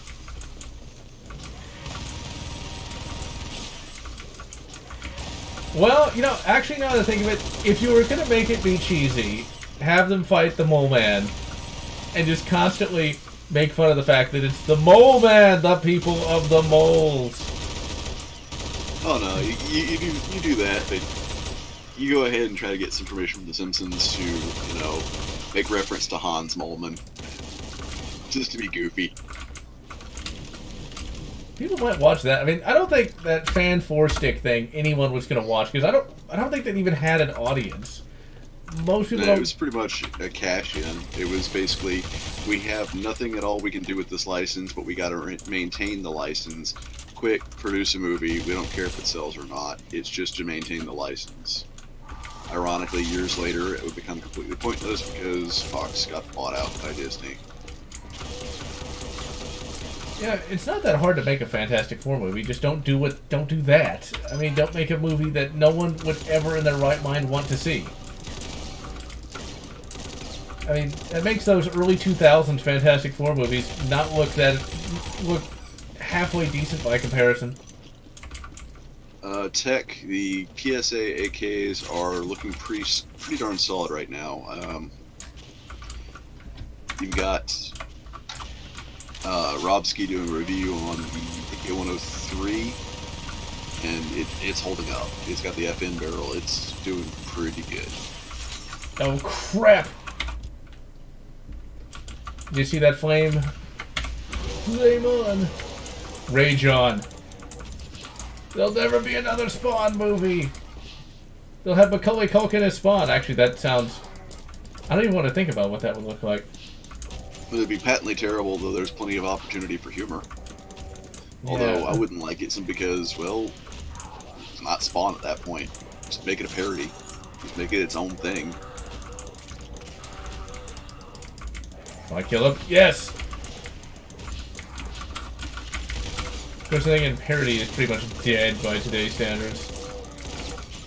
Well, you know, actually, now that I think of it, if you were gonna make it be cheesy, have them fight the Mole Man, and just constantly make fun of the fact that it's the Mole Man, the people of the moles. Oh no, you do that, but you go ahead and try to get some information from The Simpsons to, you know, make reference to Hans Moleman, just to be goofy. People might watch that. I mean, I don't think that fan four-stick thing anyone was going to watch, because I don't think that even had an audience. Most people It was pretty much a cash-in. It was basically, we have nothing at all we can do with this license, but we got to maintain the license. Quick, produce a movie. We don't care if it sells or not. It's just to maintain the license. Ironically, years later, it would become completely pointless because Fox got bought out by Disney. Yeah, it's not that hard to make a Fantastic Four movie. Just don't do that. I mean, don't make a movie that no one would ever in their right mind want to see. I mean, it makes those early 2000s Fantastic Four movies not look halfway decent by comparison. The PSA AKs are looking pretty darn solid right now. You've got Rob Ski doing a review on the A103, and it's holding up. It's got the FN barrel. It's doing pretty good. Oh, crap! Did you see that flame? Flame on! Rage on. There'll never be another Spawn movie! They'll have Macaulay Culkin as Spawn. Actually, that sounds... I don't even want to think about what that would look like. It would be patently terrible, though there's plenty of opportunity for humor. Although, Yeah. I wouldn't like it because, well, it's not Spawn at that point. Just make it a parody. Just make it its own thing. Do I kill him? Yes! Of course, the thing in parody is pretty much dead by today's standards.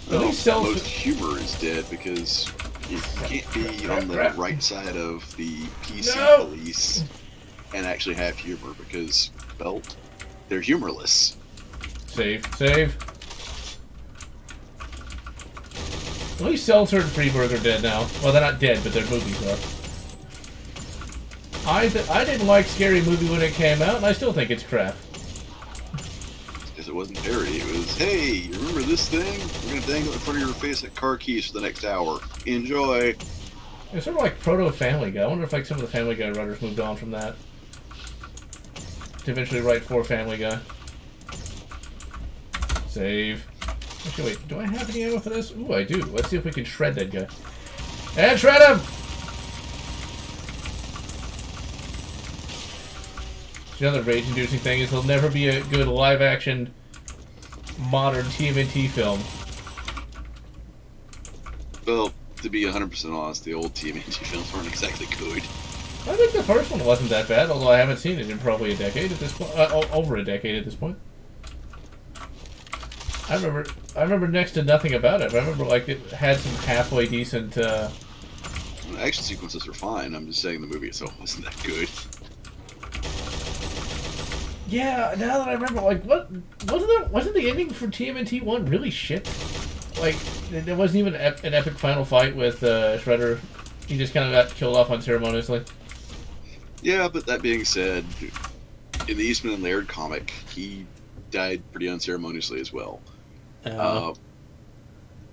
At Well, least sells most humor is dead because you can't be on the right side of the PC police and actually have humor because, well, they're humorless. Save. At least Seltzer and Freeberg are dead now. Well, they're not dead, but their movies are. I didn't like Scary Movie when it came out, and I still think it's crap. Because it wasn't parody, it was, hey, you remember this thing? We're going to dangle it in front of your face at car keys for the next hour. Enjoy. It's sort of like proto-Family Guy. I wonder if like some of the Family Guy writers moved on from that to eventually write for Family Guy. Save. Actually, wait, do I have any ammo for this? Ooh, I do. Let's see if we can shred that guy. And shred him! The other rage-inducing thing is there'll never be a good live-action modern TMNT film. Well, to be 100% honest, the old TMNT films weren't exactly good. I think the first one wasn't that bad, although I haven't seen it in probably a decade at this point. Over a decade at this point. I remember next to nothing about it. I remember like it had some halfway decent. The action sequences are fine. I'm just saying the movie itself wasn't that good. Yeah, now that I remember, like, what wasn't the ending for TMNT 1 really shit? Like, there wasn't even an epic final fight with Shredder. He just kind of got killed off unceremoniously. Yeah, but that being said, in the Eastman and Laird comic, he died pretty unceremoniously as well.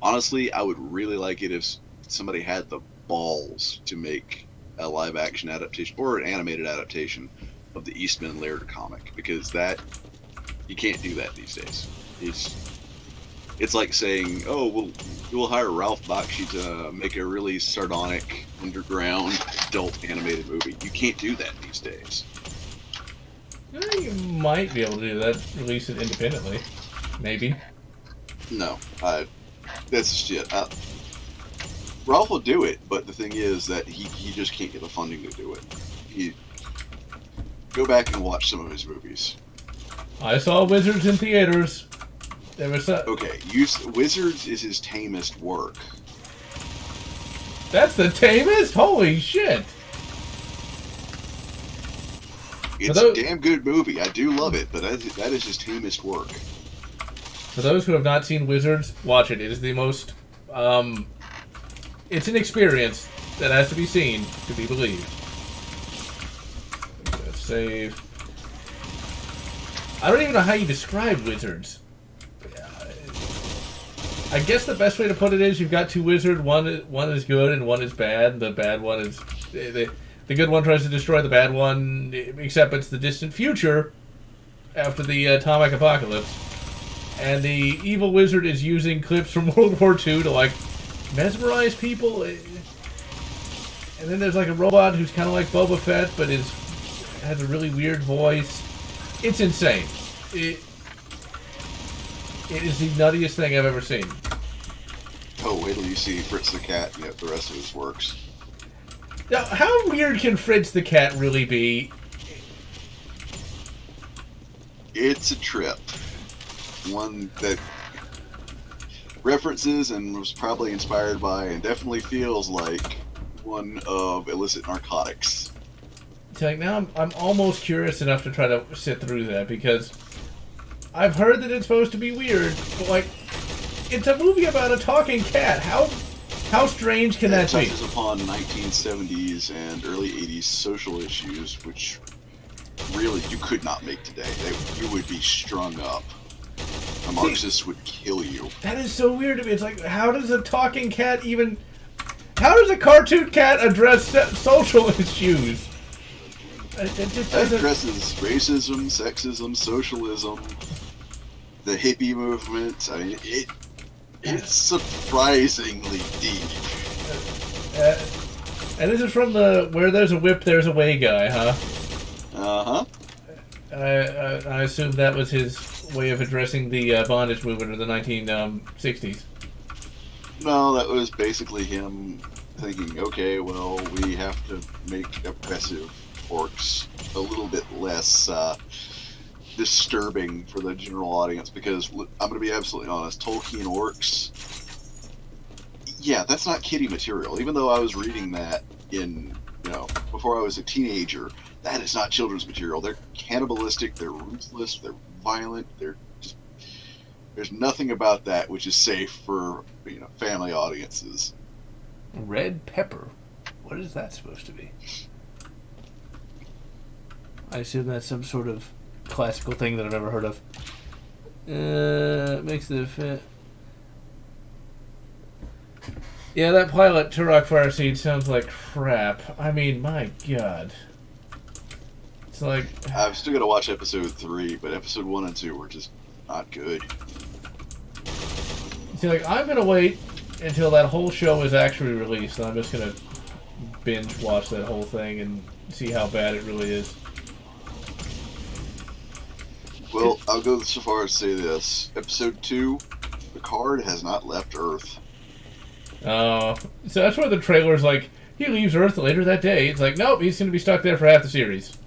Honestly, I would really like it if somebody had the balls to make a live-action adaptation or an animated adaptation of the Eastman and Laird comic, because that You can't do that these days. It's like saying, oh, we'll hire Ralph Bakshi to make a really sardonic, underground, adult animated movie. You can't do that these days. You might be able to do that, release it independently. Maybe. No, that's just it. Ralph will do it, but the thing is that he just can't get the funding to do it. Go back and watch some of his movies. I saw Wizards in theaters. There was okay, Wizards is his tamest work. That's the tamest? Holy shit! It's a damn good movie. I do love it, but that is his tamest work. For those who have not seen Wizards, watch it. It is the most... it's an experience that has to be seen to be believed. Let's save... I don't even know how you describe Wizards. I guess the best way to put it is you've got two wizards. One is good and one is bad. The bad one is... The good one tries to destroy the bad one, except it's the distant future after the atomic apocalypse. And the evil wizard is using clips from World War II to, like, mesmerize people. And then there's, like, a robot who's kind of like Boba Fett, but has a really weird voice. It's insane. It is the nuttiest thing I've ever seen. Oh, wait till you see Fritz the Cat and the rest of his works. Now, how weird can Fritz the Cat really be? It's a trip. One that references and was probably inspired by and definitely feels like one of illicit narcotics. It's like, now I'm almost curious enough to try to sit through that, because I've heard that it's supposed to be weird, but, like, it's a movie about a talking cat. How strange can that be? It touches upon 1970s and early 80s social issues, which really you could not make today. You would be strung up. A Marxist would kill you. That is so weird to me. It's like, how does a talking cat even... How does a cartoon cat address social issues? It addresses racism, sexism, socialism, the hippie movement. I mean, it's surprisingly deep. And this is from the Where There's a Whip, There's a Way guy, huh? Uh-huh. I assume that was his way of addressing the bondage movement of the 1960s. No, that was basically him thinking, okay, well, we have to make oppressive orcs a little bit less disturbing for the general audience, because I'm going to be absolutely honest, Tolkien orcs, yeah, that's not kiddie material. Even though I was reading that before I was a teenager, that is not children's material. They're cannibalistic, they're ruthless, they're violent, there's nothing about that which is safe for family audiences. Red pepper? What is that supposed to be? I assume that's some sort of classical thing that I've never heard of. Makes the fit. Yeah, that pilot, Turok Fireseed, sounds like crap. I mean, my god. It's like... I've still got to watch episode 3, but episode 1 and 2 were just not good. See, like, I'm gonna wait until that whole show is actually released, and I'm just gonna binge watch that whole thing and see how bad it really is. Well, I'll go so far as to say this. Episode 2, Picard has not left Earth. So that's why the trailer's like, he leaves Earth later that day. It's like, nope, he's going to be stuck there for half the series.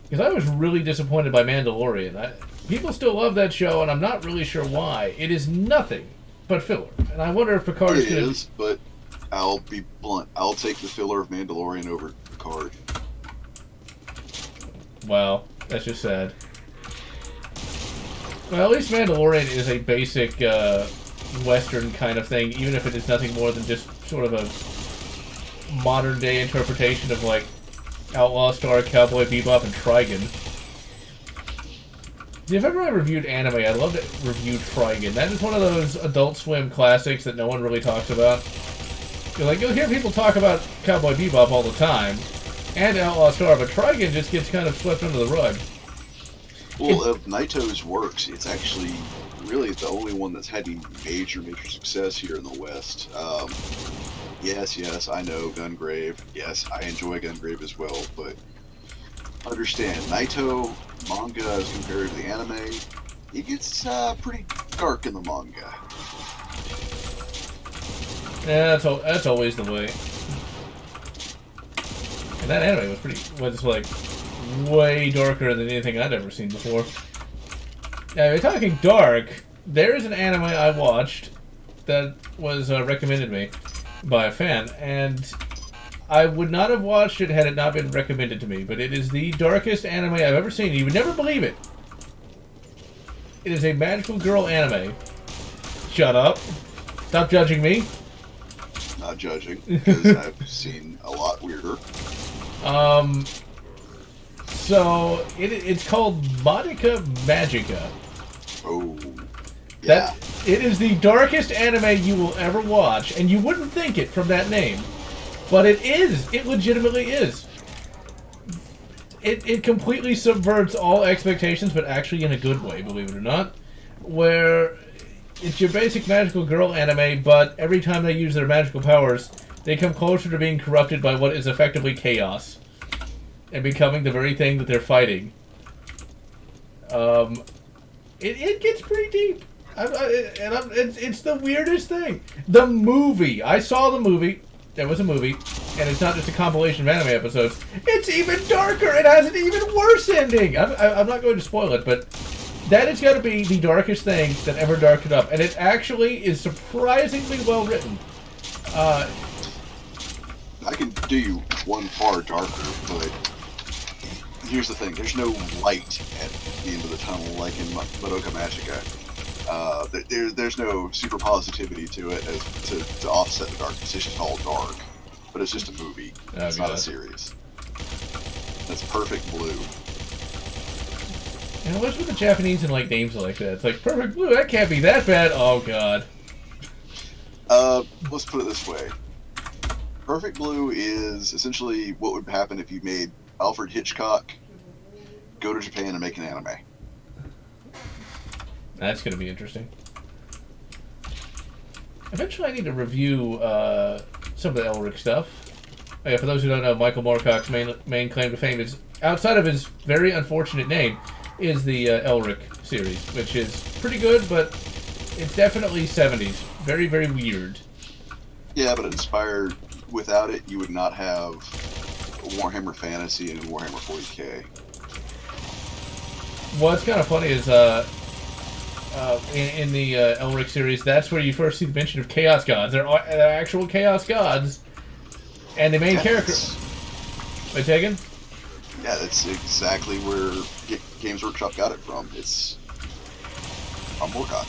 Because I was really disappointed by Mandalorian. People still love that show, and I'm not really sure why. It is nothing but filler. And I wonder if Picard's It is, but I'll be blunt. I'll take the filler of Mandalorian over Picard. Wow, that's just sad. Well, at least Mandalorian is a basic Western kind of thing, even if it is nothing more than just sort of a modern-day interpretation of, like, Outlaw Star, Cowboy Bebop, and Trigun. See, if ever I reviewed anime, I'd love to review Trigun. That is one of those Adult Swim classics that no one really talks about. You'll hear people talk about Cowboy Bebop all the time, And Outlaw Star, but Trigun just gets kind of swept under the rug. Well, of Naito's works, it's actually really the only one that's had any major success here in the West. Yes, I know Gungrave. Yes, I enjoy Gungrave as well, but understand, Naito manga as compared to the anime, it gets pretty dark in the manga. Yeah, that's always the way. And that anime was like way darker than anything I'd ever seen before. Now, if you're talking dark, there is an anime I watched that was recommended me by a fan, and I would not have watched it had it not been recommended to me, but it is the darkest anime I've ever seen. You would never believe it. It is a magical girl anime. Shut up. Stop judging me. Not judging, because I've seen a lot weirder. So, it's called Modica Magica. Oh, yeah. It is the darkest anime you will ever watch, and you wouldn't think it from that name. But it is. It legitimately is. It completely subverts all expectations, but actually in a good way, believe it or not. Where it's your basic magical girl anime, but every time they use their magical powers, they come closer to being corrupted by what is effectively chaos. And becoming the very thing that they're fighting. It gets pretty deep. It's the weirdest thing. The movie. I saw the movie. There was a movie. And it's not just a compilation of anime episodes. It's even darker. It has an even worse ending. I'm not going to spoil it, but that is going to be the darkest thing that ever darkened up. And it actually is surprisingly well written. I can do you one far darker, but here's the thing. There's no light at the end of the tunnel like in Madoka Magica. There's no super positivity to it to offset the darkness. It's just all dark. But it's just a movie. It's not a series. That's Perfect Blue. And what's with the Japanese and like names like that? It's like Perfect Blue. That can't be that bad. Oh god. Let's put it this way. Perfect Blue is essentially what would happen if you made Alfred Hitchcock go to Japan and make an anime. That's going to be interesting. Eventually I need to review some of the Elric stuff. Oh, yeah, for those who don't know, Michael Moorcock's main claim to fame is, outside of his very unfortunate name, is the Elric series, which is pretty good, but it's definitely 70s. Very, very weird. Yeah, but it inspired... Without it, you would not have Warhammer Fantasy and Warhammer 40k. What's kind of funny is in the Elric series, that's where you first see the mention of Chaos Gods. They're actual Chaos Gods, and the main character. Am I taken? Yeah, that's exactly where Games Workshop got it from. It's from Moorcock.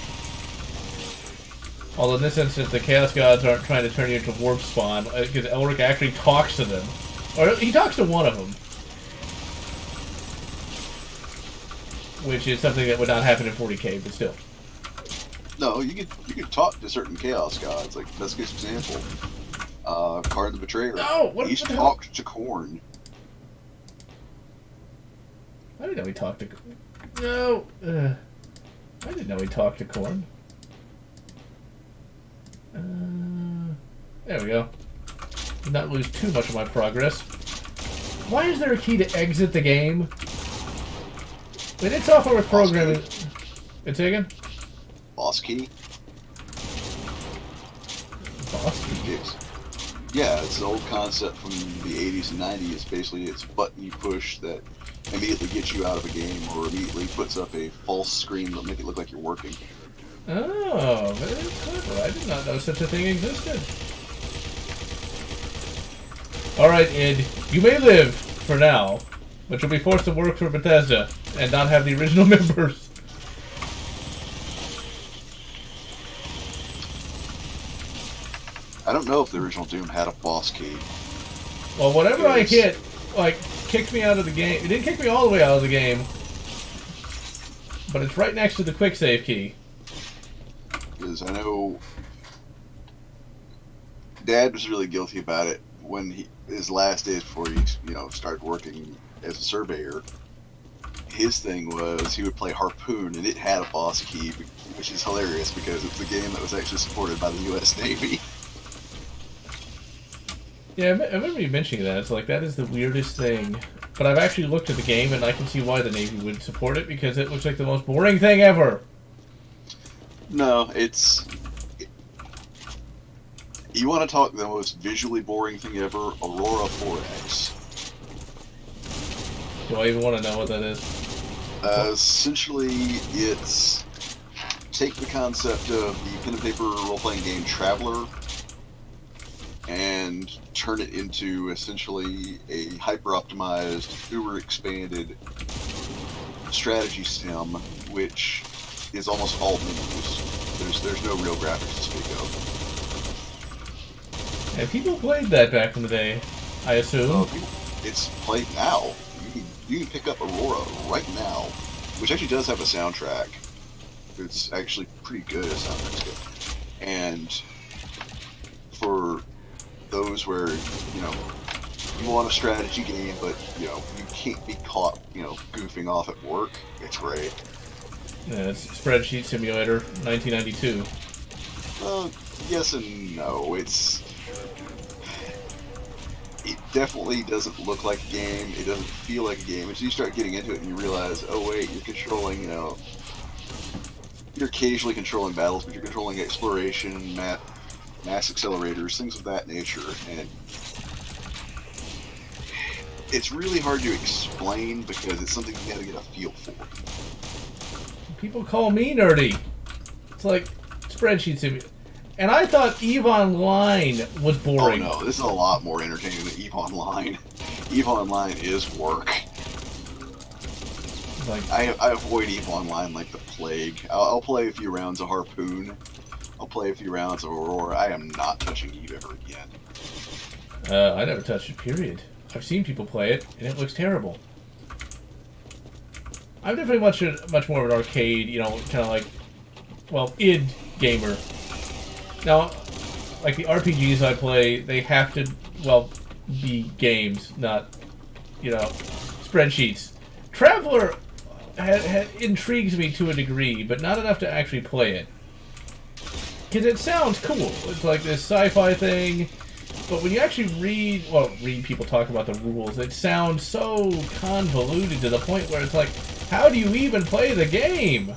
Although in this instance, the Chaos Gods aren't trying to turn you into Warp Spawn, because Elric actually talks to them. Or he talks to one of them. Which is something that would not happen in 40k, but still. No, you could talk to certain Chaos Gods. Like, let's give an example. Karn the Betrayer. No! He's talked to Khorne. I didn't know he talked to... No! I didn't know he talked to Khorne. There we go. Did not lose too much of my progress. Why is there a key to exit the game? But it's software with programming. It's again? Boss key? Boss key? Yeah, it's an old concept from the 80s and 90s. Basically, it's a button you push that immediately gets you out of a game or immediately puts up a false screen that'll make it look like you're working. Oh, very clever. I did not know such a thing existed. Alright, Id. You may live, for now, but you'll be forced to work for Bethesda and not have the original members. I don't know if the original Doom had a boss key. Well, whatever I hit, like, kicked me out of the game. It didn't kick me all the way out of the game, but it's right next to the quick save key. Because I know Dad was really guilty about it when his last days before he, started working as a surveyor, his thing was he would play Harpoon, and it had a boss key, which is hilarious because it's a game that was actually supported by the U.S. Navy. Yeah, I remember you mentioning that. It's like, that is the weirdest thing. But I've actually looked at the game, and I can see why the Navy would support it, because it looks like the most boring thing ever. No, you want to talk the most visually boring thing ever? Aurora 4X. Do I even want to know what that is? Essentially, it's take the concept of the pen and paper role-playing game Traveler and turn it into essentially a hyper-optimized, uber-expanded strategy sim, which is almost all menus. There's no real graphics to speak of. And people played that back in the day, I assume. It's played now. You can pick up Aurora right now, which actually does have a soundtrack. It's actually pretty good. Soundtrack's good. And for those where, you want a strategy game, but, you can't be caught, goofing off at work, it's great. Yeah, it's Spreadsheet Simulator, 1992. Yes and no. It definitely doesn't look like a game. It doesn't feel like a game. Until you start getting into it and you realize, oh wait, you're controlling, you're occasionally controlling battles, but you're controlling exploration, mass accelerators, things of that nature, and it's really hard to explain because it's something you gotta get a feel for. People call me nerdy. It's like Spreadsheet Simulator. And I thought EVE Online was boring. Oh no, this is a lot more entertaining than EVE Online. EVE Online is work. Like, I avoid EVE Online like the plague. I'll play a few rounds of Harpoon. I'll play a few rounds of Aurora. I am not touching EVE ever again. I never touched it, period. I've seen people play it, and it looks terrible. I'm definitely much more of an arcade, kind of like, id gamer. Now, like the RPGs I play, they have to, be games, not, spreadsheets. Traveler intrigues me to a degree, but not enough to actually play it. Because it sounds cool. It's like this sci-fi thing, but when you actually read people talk about the rules, it sounds so convoluted to the point where it's like, how do you even play the game?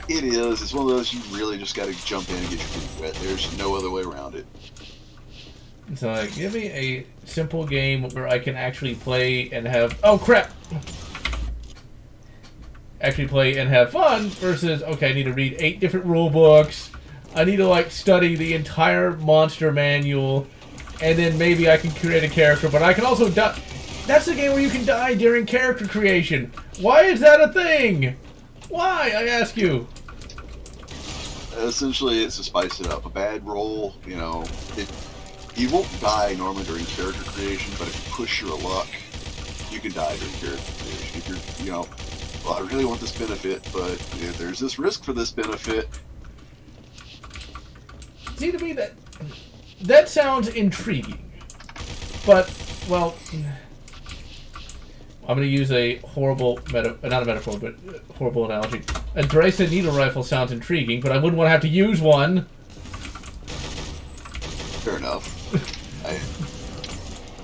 It is. It's one of those you really just got to jump in and get your feet wet. There's no other way around it. It's like, give me a simple game where I can actually play and have... Oh, crap! Actually play and have fun versus, okay, I need to read 8 different rule books. I need to, study the entire monster manual. And then maybe I can create a character, but I can also die... That's the game where you can die during character creation. Why is that a thing? Why, I ask you? Essentially, it's to spice it up. A bad roll, you won't die normally during character creation, but if you push your luck, you can die during character creation. If you're, I really want this benefit, but if there's this risk for this benefit. See, to me, that sounds intriguing. But, I'm going to use a horrible, not a metaphor, but horrible analogy. A Dryson needle rifle sounds intriguing, but I wouldn't want to have to use one. Fair enough.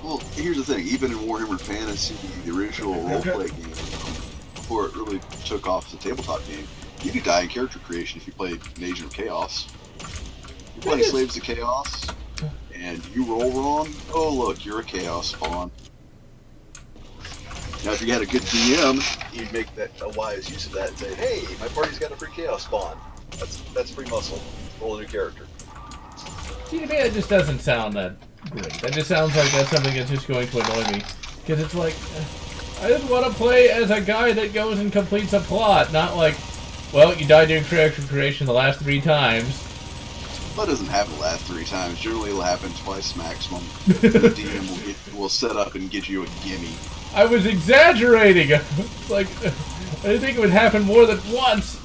Well, here's the thing. Even in Warhammer Fantasy, the original roleplay game, before it really took off as a tabletop game, you could die in character creation if you played an Agent of Chaos. You're playing Slaves of Chaos, and you roll wrong, oh look, you're a Chaos spawn. Now, if you had a good DM, you'd make that a wise use of that and say, "Hey, my party's got a free Chaos spawn. That's free muscle. Roll a new character." See, to me, it just doesn't sound that great. That just sounds like that's something that's just going to annoy me. Because it's like, I just want to play as a guy that goes and completes a plot, not like, you died during character creation the last 3 times. That doesn't happen the last 3 times. Generally, it'll happen twice maximum. The DM will set up and get you a gimme. I was exaggerating. Like, I didn't think it would happen more than once.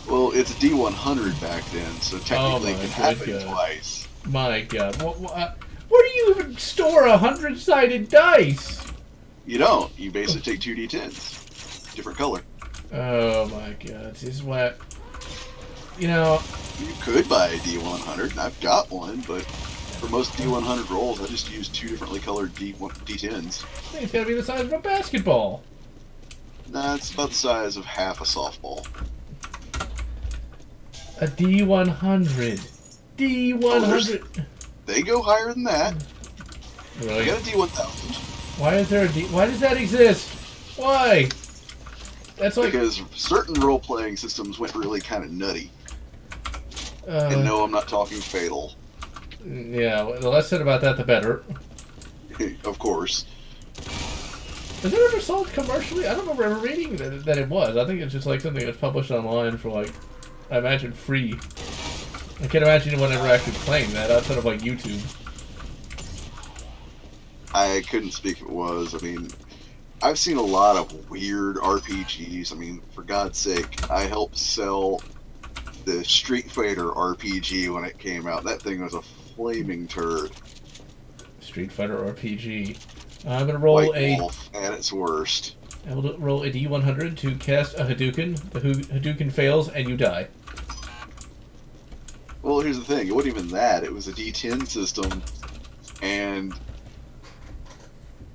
Well, it's D100 back then, so technically it can happen twice. My God. Where do you even store 100-sided dice? You don't. You basically take 2d10s. Different color. Oh my God. This is what... You know... You could buy a D100, and I've got one, but for most D100 rolls, I just use 2 differently colored D10s. I think it's gotta be the size of a basketball. Nah, it's about the size of half a softball. A D100. D100. Oh, they go higher than that. Really? I got a D1000. Why is there a D... Why does that exist? Why? That's like... Because certain role-playing systems went really kind of nutty. And no, I'm not talking Fatal. Yeah, the less said about that, the better. Of course. Was it ever sold commercially? I don't remember ever reading that it was. I think it's just like something that's published online for like, I imagine free. I can't imagine anyone ever actually playing that outside of like YouTube. I couldn't speak if it was. I mean, I've seen a lot of weird RPGs. I mean, for God's sake, I helped sell the Street Fighter RPG when it came out. That thing was a flaming turd. Street Fighter RPG. I'm gonna roll White Wolf at its worst. I will roll a D100 to cast a Hadouken. The Hadouken fails and you die. Well, here's the thing. It wasn't even that. It was a D10 system, and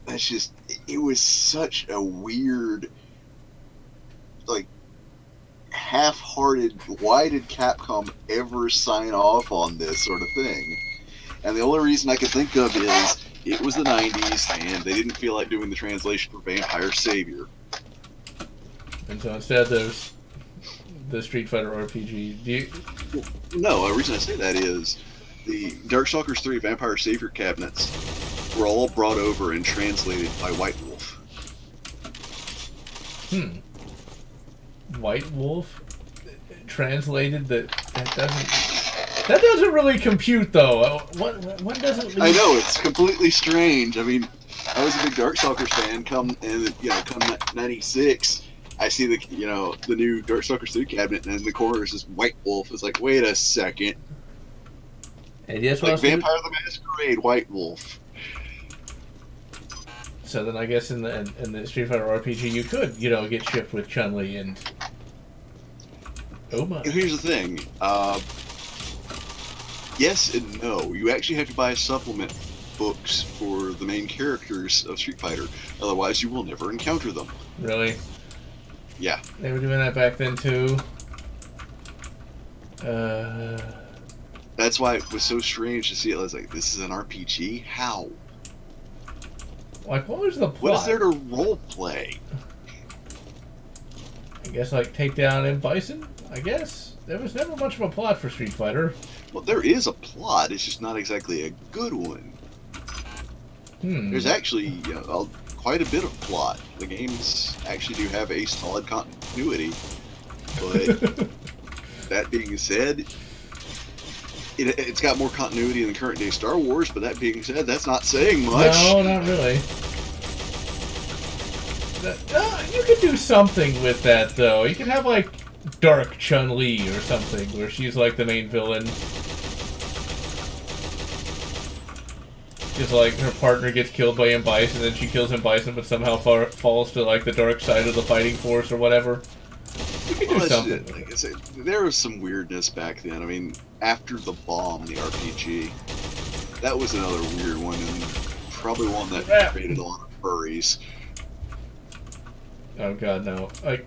that's just... It was such a weird, like, half-hearted, why did Capcom ever sign off on this sort of thing? And the only reason I could think of is it was the 90s and they didn't feel like doing the translation for Vampire Savior. And so instead there's the Street Fighter RPG. No, the reason I say that is the Darkstalkers 3 Vampire Savior cabinets were all brought over and translated by White Wolf. White Wolf translated that doesn't really compute though. When does it leave? I know, it's completely strange. I mean, I was a big Darkstalkers fan. Come 96, I see the new Darkstalkers 3 cabinet, and in the corner is this White Wolf. It's like, wait a second. And yes, like Vampire the Masquerade, White Wolf. So then I guess in the Street Fighter RPG you could, get shipped with Chun-Li and... Oh my. And here's the thing. Yes and no. You actually have to buy supplement books for the main characters of Street Fighter. Otherwise you will never encounter them. Really? Yeah. They were doing that back then too. That's why it was so strange to see it. I was like, this is an RPG? How? Like, what was the plot? What is there to roleplay? I guess, like, take down M. Bison? I guess. There was never much of a plot for Street Fighter. Well, there is a plot. It's just not exactly a good one. There's actually quite a bit of plot. The games actually do have a solid continuity. But that being said, it's got more continuity than current day Star Wars, but that being said, that's not saying much. No, not really. You could do something with that, though. You could have, like, Dark Chun-Li or something, where she's, like, the main villain. Just, like, her partner gets killed by M. Bison, and then she kills M. Bison, but somehow falls to, like, the dark side of the fighting force or whatever. You could do something. Like I said, there was some weirdness back then. I mean, after the Bomb, the RPG, that was another weird one, and probably one that created a lot of furries. Oh god, no. Like,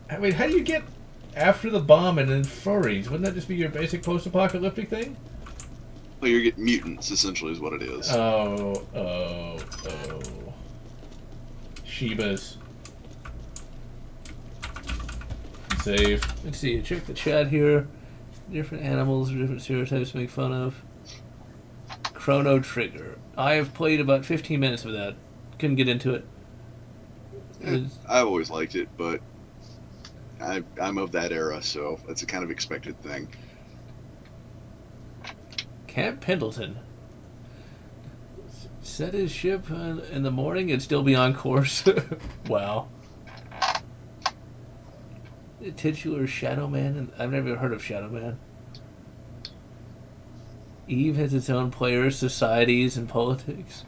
I mean, how do you get after the Bomb and then furries? Wouldn't that just be your basic post-apocalyptic thing? Well, you get mutants, essentially, is what it is. Oh. Shibas. Save. Let's see, check the chat here. Different animals, different stereotypes to make fun of. Chrono Trigger. I have played about 15 minutes of that. Couldn't get into it. I've always liked it, but I'm of that era, so that's a kind of expected thing. Camp Pendleton. Set his ship in the morning and still be on course. Wow. Titular Shadow Man? I've never heard of Shadow Man. Eve has its own players, societies, and politics.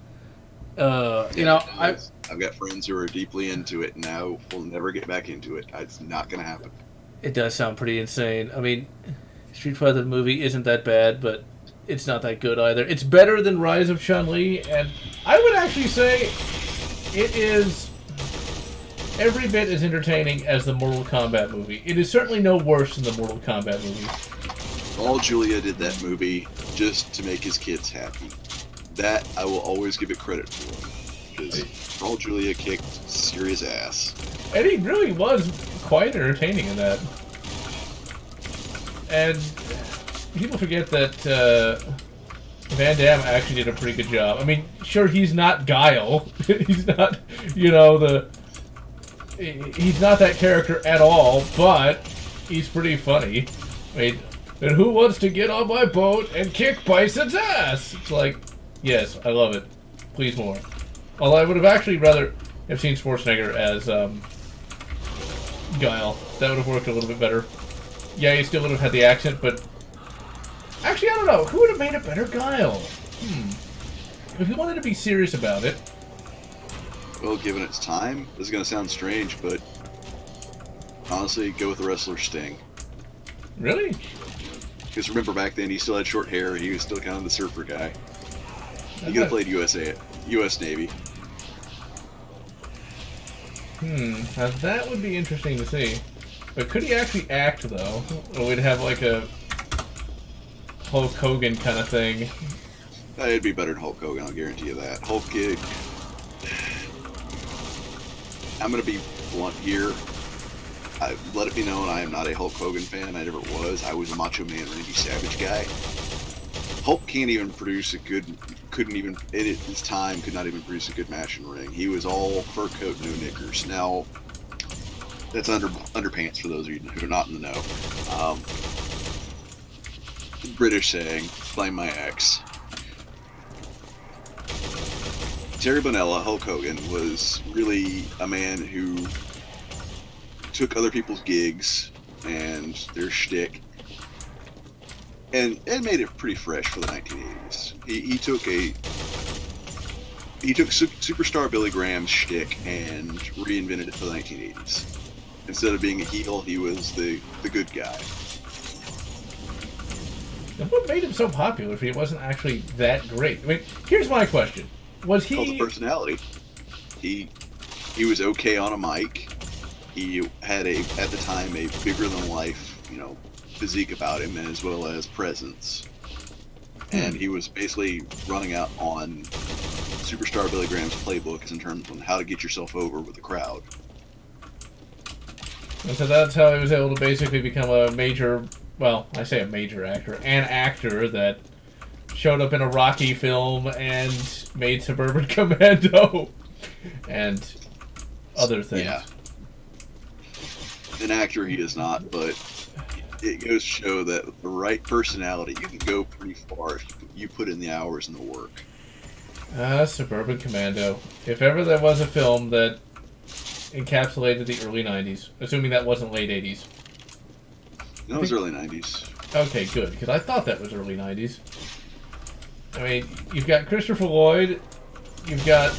I've got friends who are deeply into it, and I will never get back into it. It's not going to happen. It does sound pretty insane. I mean, Street Fighter the movie isn't that bad, but it's not that good either. It's better than Rise of Chun-Li, and I would actually say it is every bit as entertaining as the Mortal Kombat movie. It is certainly no worse than the Mortal Kombat movie. Paul Julia did that movie just to make his kids happy. That I will always give it credit for. Because Paul Julia kicked serious ass. And he really was quite entertaining in that. And people forget that Van Damme actually did a pretty good job. I mean, sure, he's not Guile. He's not, he's not that character at all, but he's pretty funny. I mean, and who wants to get on my boat and kick Bison's ass? It's like, yes, I love it. Please more. Although I would have actually rather have seen Schwarzenegger as Guile. That would have worked a little bit better. Yeah, he still would have had the accent, but... Actually, I don't know. Who would have made a better Guile? If you wanted to be serious about it... Well, given its time, this is going to sound strange, but... Honestly, go with the wrestler Sting. Really? Because remember, back then, he still had short hair, he was still kind of the surfer guy. He could have played U.S. Navy. Now that would be interesting to see. But could he actually act, though? Or we'd have like a Hulk Hogan kind of thing. It'd be better than Hulk Hogan, I'll guarantee you that. Hulk Gig. I'm going to be blunt here. Let it be known I am not a Hulk Hogan fan. I never was. I was a Macho Man Randy Savage guy. Hulk can't even produce a good, couldn't even, at his time, could not even produce a good match in ring. He was all fur coat, no knickers. Now, that's underpants for those of you who are not in the know. British saying, blame my ex. Terry Bonella, Hulk Hogan, was really a man who took other people's gigs and their shtick and made it pretty fresh for the 1980s. He took Superstar Billy Graham's shtick and reinvented it for the 1980s. Instead of being a heel, he was the good guy. And what made him so popular if he wasn't actually that great? I mean, here's my question: was he? Called the personality. He was okay on a mic. He had at the time a bigger than life, physique about him, as well as presence. And he was basically running out on Superstar Billy Graham's playbook in terms of how to get yourself over with the crowd. And so that's how he was able to basically become a major, well, I say a major actor, an actor that showed up in a Rocky film and made Suburban Commando and other things. Yeah. An actor he is not, but it goes to show that with the right personality, you can go pretty far if you put in the hours and the work. Suburban Commando. If ever there was a film that encapsulated the early 90s, assuming that wasn't late 80s. No, it was early 90s. Okay, good, because I thought that was early 90s. I mean, you've got Christopher Lloyd, you've got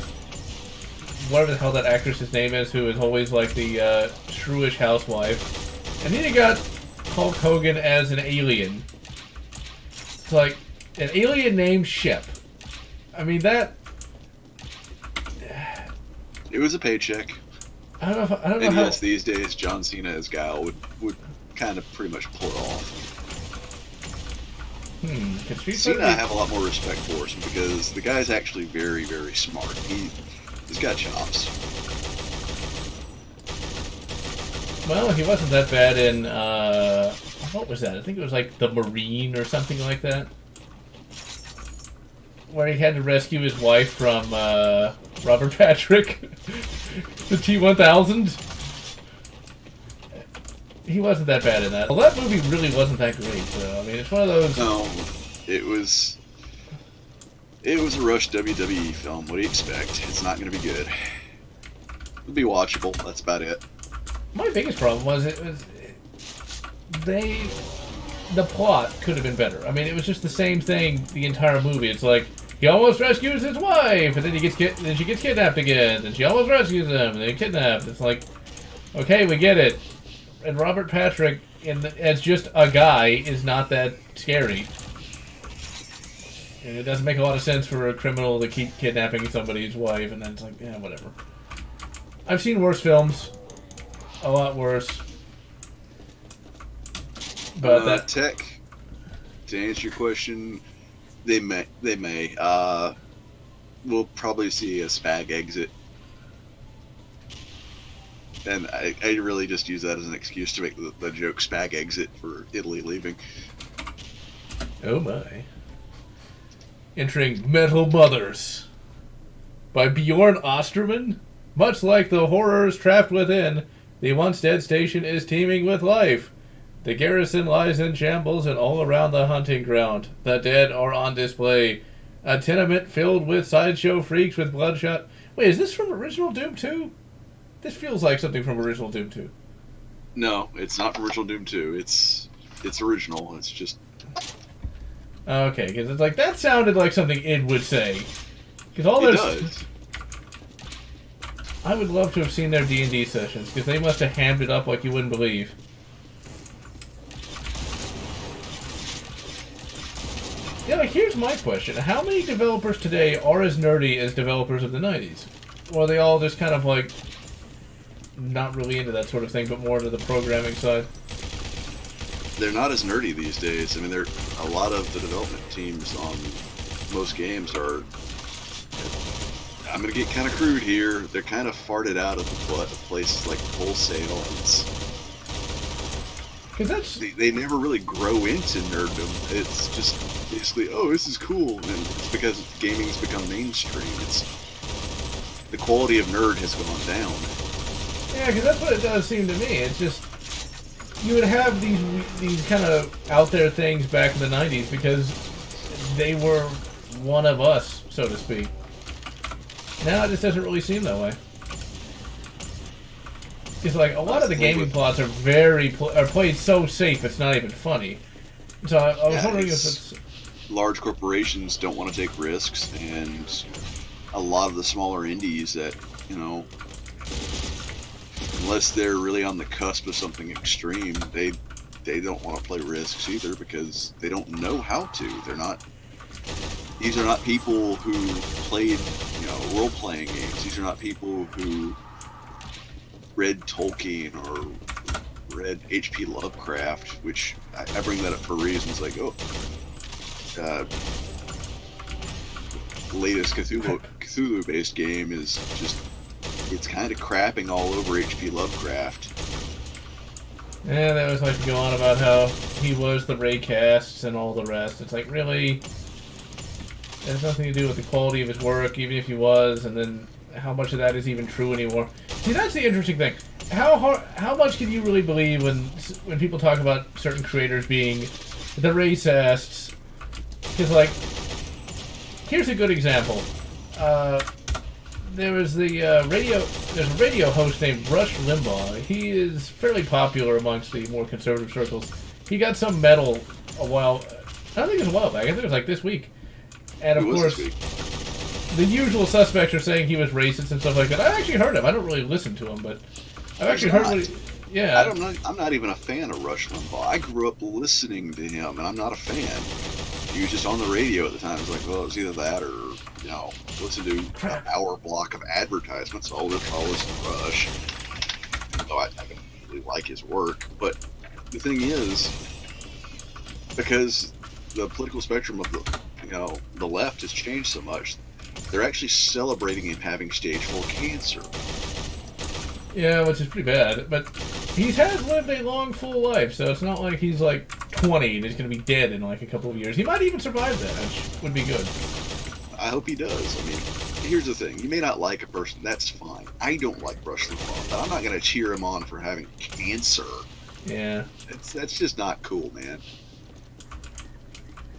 whatever the hell that actress's name is, who is always like the shrewish housewife. And then you got Hulk Hogan as an alien. It's like an alien named Shep. I mean, that... It was a paycheck. I don't know and how... yes, these days, John Cena as Guile would kind of pretty much pull it off. Cena, I have a lot more respect for him because the guy's actually very, very smart. He's got chops. Well, he wasn't that bad in, what was that? I think it was like The Marine or something like that. Where he had to rescue his wife from, Robert Patrick. The T-1000. He wasn't that bad in that. Well, that movie really wasn't that great, though. I mean, it's one of those... No, it was a rush WWE film. What do you expect? It's not going to be good. It'll be watchable. That's about it. My biggest problem was they the plot could have been better. I mean, it was just the same thing the entire movie. It's like, he almost rescues his wife, and then then she gets kidnapped again, and she almost rescues him, and then kidnapped. It's like, okay, we get it. And Robert Patrick, as just a guy, is not that scary. And it doesn't make a lot of sense for a criminal to keep kidnapping somebody's wife, and then it's like, yeah, whatever. I've seen worse films. A lot worse. But Tech, to answer your question, they may. We'll probably see a Spag exit. And I really just use that as an excuse to make the joke Spag exit for Italy leaving. Oh my. Entering Metal Mothers by Bjorn Osterman. Much like the horrors trapped within, the once dead station is teeming with life. The garrison lies in shambles and all around the hunting ground. The dead are on display. A tenement filled with sideshow freaks with bloodshot... Wait, is this from original Doom 2? This feels like something from original Doom 2. No, it's not from original Doom 2. It's original. It's just... Okay, because it's like, that sounded like something id would say. Because all it this... does. I would love to have seen their D&D sessions, because they must have hammed it up like you wouldn't believe. Yeah, like, here's my question. How many developers today are as nerdy as developers of the 90s? Or are they all just kind of, like, not really into that sort of thing, but more into the programming side? They're not as nerdy these days. I mean, a lot of the development teams on most games are... I'm going to get kind of crude here. They're kind of farted out of the butt of places like Wholesale. They never really grow into nerddom. It's just basically, oh, this is cool. And it's because gaming's become mainstream. The quality of nerd has gone down. Yeah, because that's what it does seem to me. It's just, you would have these kind of out there things back in the 90s because they were one of us, so to speak. Now it just doesn't really seem that way. It's like, a lot of the gaming plots are are played so safe it's not even funny. So I was wondering if it's... Large corporations don't want to take risks, and a lot of the smaller indies that, you know, unless they're really on the cusp of something extreme, they don't want to play risks either because they don't know how to. These are not people who played, you know, role-playing games. These are not people who read Tolkien or read H.P. Lovecraft, which I bring that up for reasons like, latest Cthulhu-based game is just, it's kind of crapping all over H.P. Lovecraft. Yeah, they always like to go on about how he was the raycasts and all the rest. It's like, really? It has nothing to do with the quality of his work, even if he was, and then how much of that is even true anymore. See, that's the interesting thing. How much can you really believe when people talk about certain creators being the racists? Because, like, here's a good example. There's a radio host named Rush Limbaugh. He is fairly popular amongst the more conservative circles. He got some medal I don't think it was a while back. I think it was like this week. And of course, the usual suspects are saying he was racist and stuff like that. I actually heard him. I don't really listen to him, but I've actually heard what yeah. I'm not even a fan of Rush Limbaugh. I grew up listening to him, and I'm not a fan. He was just on the radio at the time. It was like, well, it's either that or, you know, listen to an hour block of advertisements. I'll listen to Rush. Though I don't really like his work. But the thing is, because the political spectrum of the left has changed so much, they're actually celebrating him having stage 4 cancer. Yeah, which is pretty bad. But he has lived a long, full life, so it's not like he's like 20 and he's going to be dead in like a couple of years. He might even survive that, which would be good. I hope he does. I mean, here's the thing. You may not like a person. That's fine. I don't like Rush Limbaugh, but I'm not going to cheer him on for having cancer. Yeah. That's just not cool, man.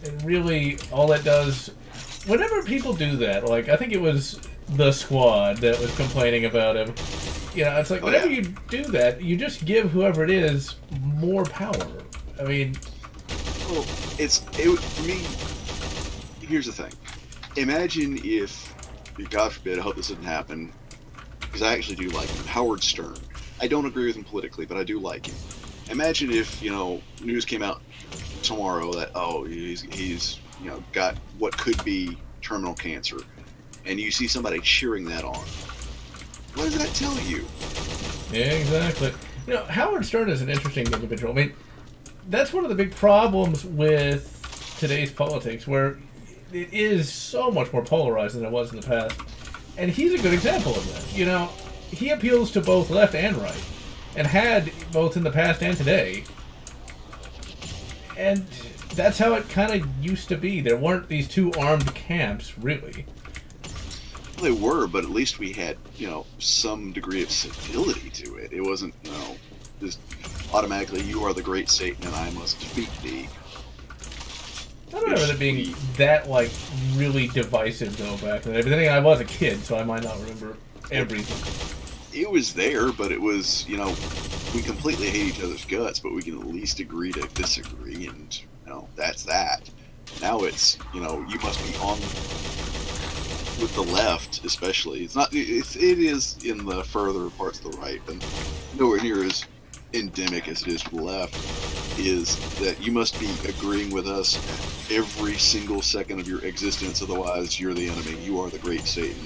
And really, all it does... Whenever people do that, like, I think it was The Squad that was complaining about him. You know, it's like, whenever you do that, you just give whoever it is more power. I mean, Well, for me, here's the thing. Imagine if, God forbid, I hope this doesn't happen, because I actually do like him, Howard Stern. I don't agree with him politically, but I do like him. Imagine if, news came out tomorrow that, he's got what could be terminal cancer, and you see somebody cheering that on. What does that tell you? Yeah, exactly. Howard Stern is an interesting individual. I mean, that's one of the big problems with today's politics, where it is so much more polarized than it was in the past. And he's a good example of that. He appeals to both left and right, and had both in the past and today. And that's how it kind of used to be. There weren't these two armed camps, really. Well, they were, but at least we had, some degree of civility to it. It wasn't, just automatically, you are the great Satan and I must defeat thee. I don't remember it being that, really divisive, though, back then. But then again, I was a kid, so I might not remember everything. It was there, but it was, we completely hate each other's guts, but we can at least agree to disagree, and, that's that. Now it's, you must be on with the left, especially. It is in the further parts of the right, but nowhere near as endemic as it is for the left, is that you must be agreeing with us every single second of your existence, otherwise you're the enemy. You are the great Satan.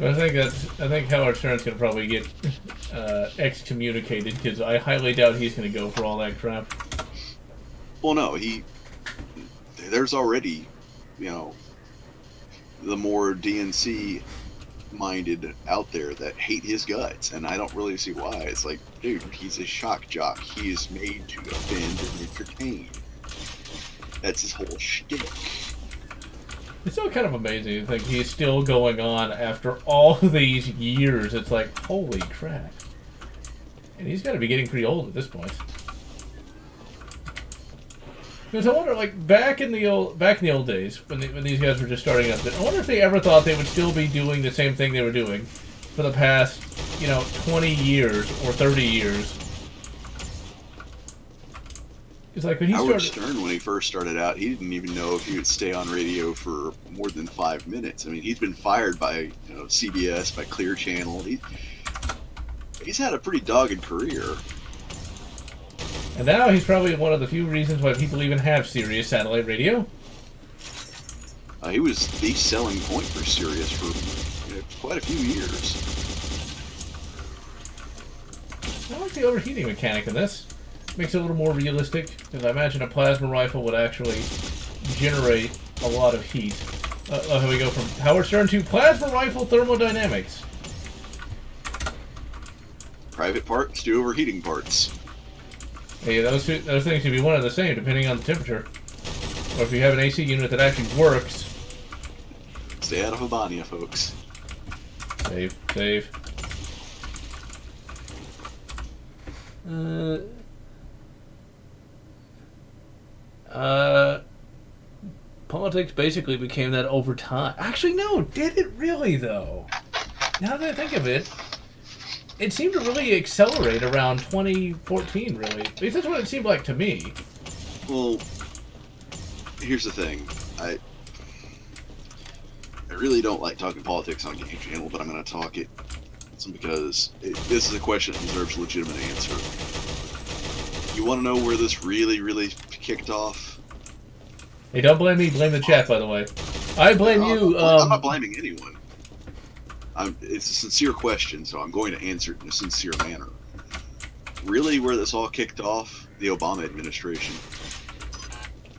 I think Howard Stern's going to probably get excommunicated, because I highly doubt he's going to go for all that crap. Well, no, there's already, the more DNC minded out there that hate his guts, and I don't really see why. It's like, dude, he's a shock jock. He is made to offend and entertain. That's his whole shtick. It's still kind of amazing to think he's still going on after all these years. It's like, holy crap. And he's got to be getting pretty old at this point. Because I wonder, back in the old days, when these guys were just starting up, I wonder if they ever thought they would still be doing the same thing they were doing for the past, 20 years or 30 years. It's like when Howard Stern, when he first started out, he didn't even know if he would stay on radio for more than 5 minutes. I mean, he's been fired by CBS, by Clear Channel. He's had a pretty dogged career. And now he's probably one of the few reasons why people even have Sirius satellite radio. He was the selling point for Sirius for quite a few years. I like the overheating mechanic in this. Makes it a little more realistic, because I imagine a plasma rifle would actually generate a lot of heat. Here we go from Howard Stern to plasma rifle thermodynamics. Private parts to overheating parts. Hey, those things can be one and the same depending on the temperature. Or if you have an AC unit that actually works. Stay out of Habania, folks. Save. Politics basically became that over time. Actually, no, did it really, though? Now that I think of it, it seemed to really accelerate around 2014, really. At least that's what it seemed like to me. Well, here's the thing. I really don't like talking politics on Game Channel, but I'm going to talk it because this is a question that deserves a legitimate answer. You want to know where this really, really kicked off? Hey, don't blame me. Blame the chat, by the way. I blame you. I'm not blaming anyone. It's a sincere question, so I'm going to answer it in a sincere manner. Really, where this all kicked off? The Obama administration.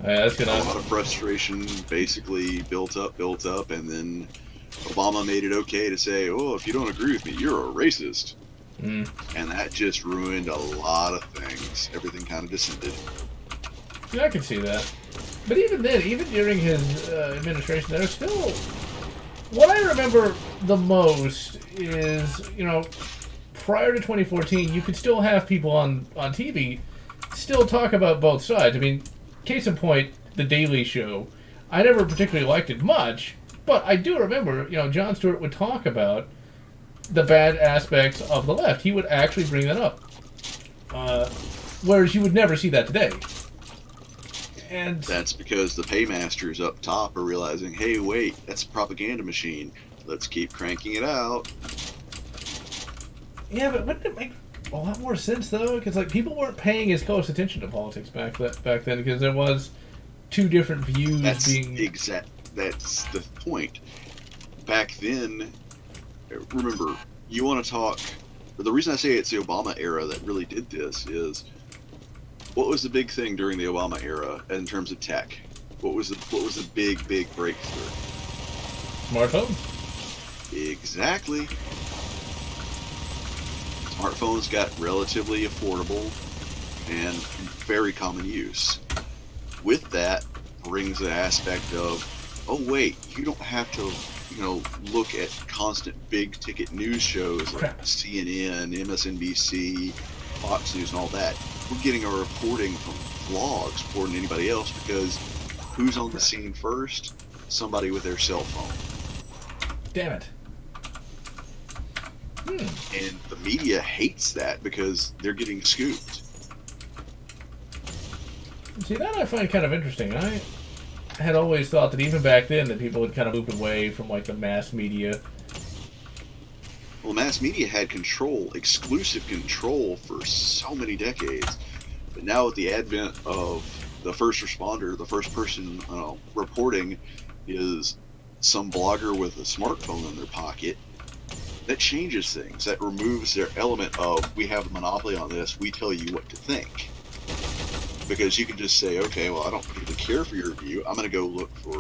Yeah, that's good. A lot of frustration basically built up, and then Obama made it okay to say, oh, if you don't agree with me, you're a racist. And that just ruined a lot of things. Everything kind of descended. Yeah, I can see that. But even then, even during his administration, there's still... What I remember the most is, prior to 2014, you could still have people on TV still talk about both sides. I mean, case in point, The Daily Show. I never particularly liked it much, but I do remember, Jon Stewart would talk about the bad aspects of the left. He would actually bring that up. Whereas you would never see that today. And that's because the paymasters up top are realizing, hey, wait, that's a propaganda machine. Let's keep cranking it out. Yeah, but wouldn't it make a lot more sense though? Because like people weren't paying as close attention to politics back then because there was two different views being. That's the point. Back then, remember, you want to talk. The reason I say it's the Obama era that really did this is, what was the big thing during the Obama era in terms of tech? What was the big breakthrough? Smartphone. Exactly. Smartphones got relatively affordable and very common use. With that brings the aspect of, oh wait, you don't have to, look at constant big ticket news shows like CNN, MSNBC, Fox News, and all that. We're getting our reporting from vlogs more than anybody else because who's on the scene first? Somebody with their cell phone. Damn it. And the media hates that because they're getting scooped. See, that I find kind of interesting. I had always thought that even back then that people had kind of moved away from like the mass media. Well, mass media had control, exclusive control for so many decades. But now with the advent of the first responder, the first person reporting is some blogger with a smartphone in their pocket, that changes things. That removes their element of, we have a monopoly on this, we tell you what to think. Because you can just say, okay, well, I don't really care for your view. I'm going to go look for,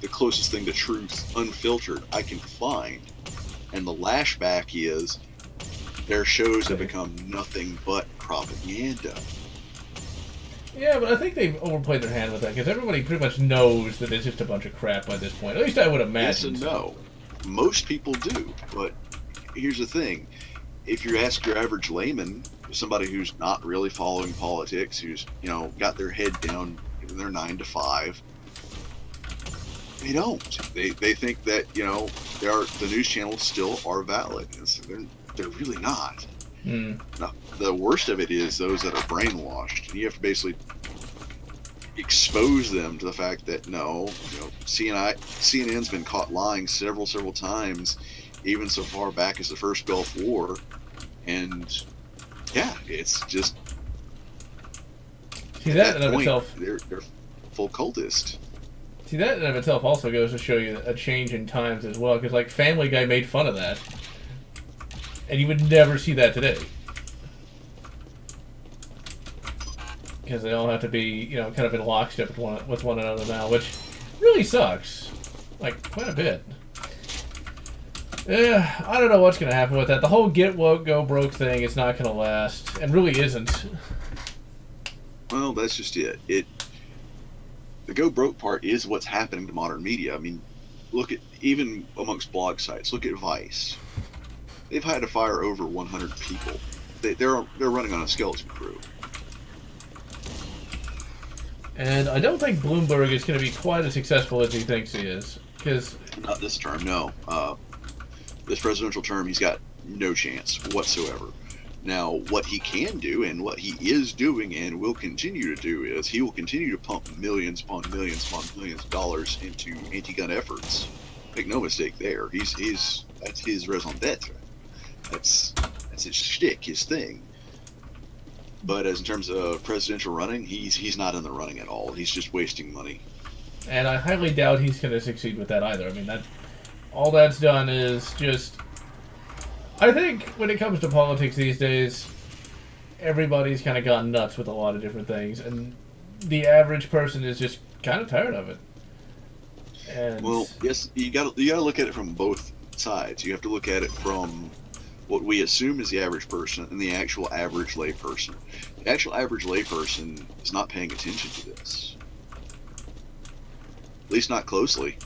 the closest thing to truth, unfiltered, I can find. And the lashback is their shows have become nothing but propaganda. Yeah, but I think they've overplayed their hand with that because everybody pretty much knows that it's just a bunch of crap by this point. At least I would imagine. Yes and no. Most people do, but here's the thing. If you ask your average layman, somebody who's not really following politics, who's, got their head down in their 9 to 5, they don't. They think that, the news channels still are valid. And so they're really not. Now, the worst of it is those that are brainwashed. And you have to basically expose them to the fact that CNN's been caught lying several times, even so far back as the first Gulf War, and yeah, it's just see that in of itself. They're full cultist. See, that in of itself also goes to show you a change in times as well, because like Family Guy made fun of that, and you would never see that today. Because they all have to be, kind of in lockstep with one another now, which really sucks. Like, quite a bit. Yeah, I don't know what's going to happen with that. The whole get woke, go broke thing is not going to last, and really isn't. Well, that's just it. The go broke part is what's happening to modern media. I mean, look at, even amongst blog sites, look at Vice. They've had to fire over 100 people. They're running on a skeleton crew. And I don't think Bloomberg is going to be quite as successful as he thinks he is. Because not this term, no. This presidential term, he's got no chance whatsoever. Now, what he can do, and what he is doing, and will continue to do, is he will continue to pump millions upon millions upon millions of dollars into anti-gun efforts. Make no mistake there. That's his raison d'etre. That's his shtick, his thing. But as in terms of presidential running, he's not in the running at all. He's just wasting money. And I highly doubt he's going to succeed with that either. I mean, all that's done is just... I think when it comes to politics these days, everybody's kind of gone nuts with a lot of different things, and the average person is just kind of tired of it. And well, yes, you got to look at it from both sides. You have to look at it from what we assume is the average person and the actual average layperson. The actual average layperson is not paying attention to this. At least not closely.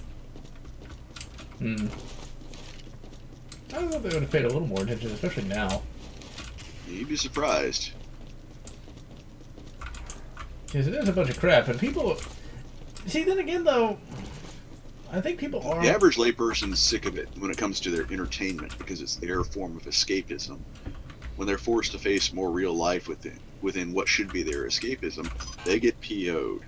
I thought they would have paid a little more attention, especially now. You'd be surprised. Because it is a bunch of crap, and people... See, then again, though, I think people are... The average layperson's sick of it when it comes to their entertainment, because it's their form of escapism. When they're forced to face more real life with within what should be their escapism, they get PO'd.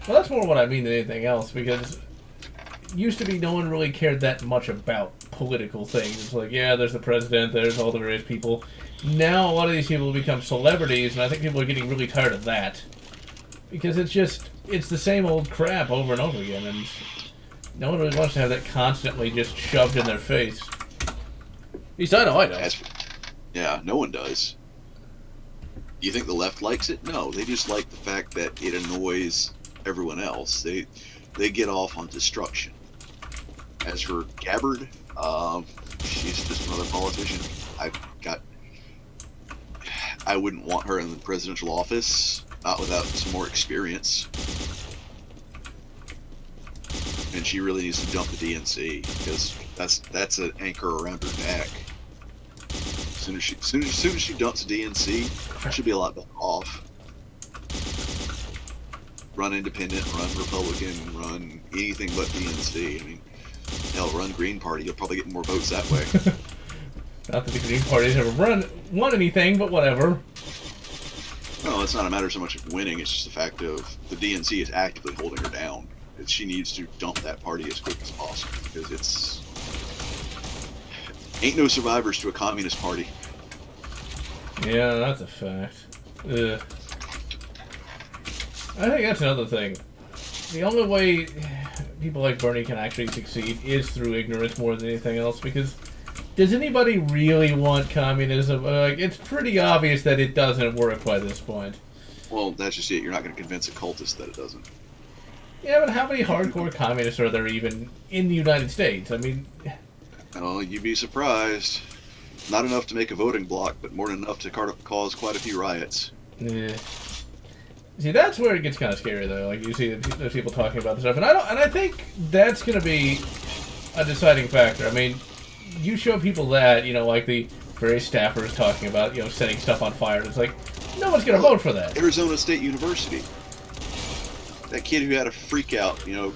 Well, that's more what I mean than anything else, because it used to be no one really cared that much about political things. It's like, yeah, there's the president, there's all the various people. Now a lot of these people have become celebrities, and I think people are getting really tired of that. Because it's the same old crap over and over again, and no one really wants to have that constantly just shoved in their face. At least I know. Yeah, no one does. You think the left likes it? No, they just like the fact that it annoys everyone else. They get off on destruction. As for Gabbard, she's just another politician. I wouldn't want her in the presidential office, not without some more experience. And she really needs to dump the DNC, because that's an anchor around her neck. As soon as she dumps the DNC, she'll be a lot better off. Run independent, run Republican, run anything but DNC. I mean, hell, run Green Party. You'll probably get more votes that way. Not that the Green Party's ever won anything, but whatever. No, it's not a matter so much of winning. It's just the fact of the DNC is actively holding her down. She needs to dump that party as quick as possible, because ain't no survivors to a communist party. Yeah, that's a fact. Ugh. I think that's another thing. The only way people like Bernie can actually succeed is through ignorance more than anything else, because does anybody really want communism? Like, it's pretty obvious that it doesn't work by this point. Well, that's just it. You're not going to convince a cultist that it doesn't. Yeah, but how many hardcore communists are there even in the United States? I mean... Oh, you'd be surprised. Not enough to make a voting bloc, but more than enough to cause quite a few riots. Yeah. See, that's where it gets kind of scary, though. Like, you see those people talking about this stuff, and I think that's going to be a deciding factor. I mean, you show people that, you know, like the various staffers talking about, you know, setting stuff on fire. It's like, no one's going to vote for that. Arizona State University. That kid who had a freak out, you know,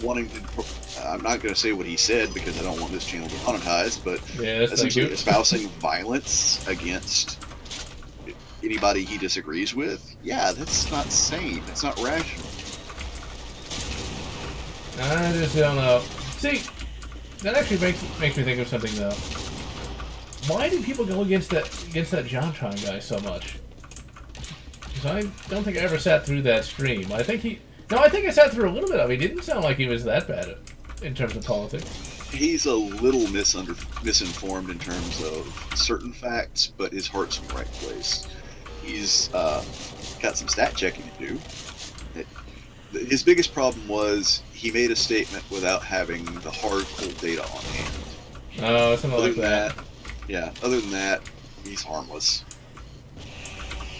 wanting to... I'm not going to say what he said because I don't want this channel demonetized, but yeah, essentially espousing violence against anybody he disagrees with. Yeah, that's not sane. That's not rational. I just don't know. See, that actually makes me think of something, though. Why do people go against that JonTron guy so much? Because I don't think I ever sat through that stream. I think I sat through a little bit of it. He didn't sound like he was that bad in terms of politics. He's a little misinformed in terms of certain facts, but his heart's in the right place. He's got some stat checking to do. His biggest problem was he made a statement without having the hard, cold data on hand. Oh, something like that. Other than that, he's harmless.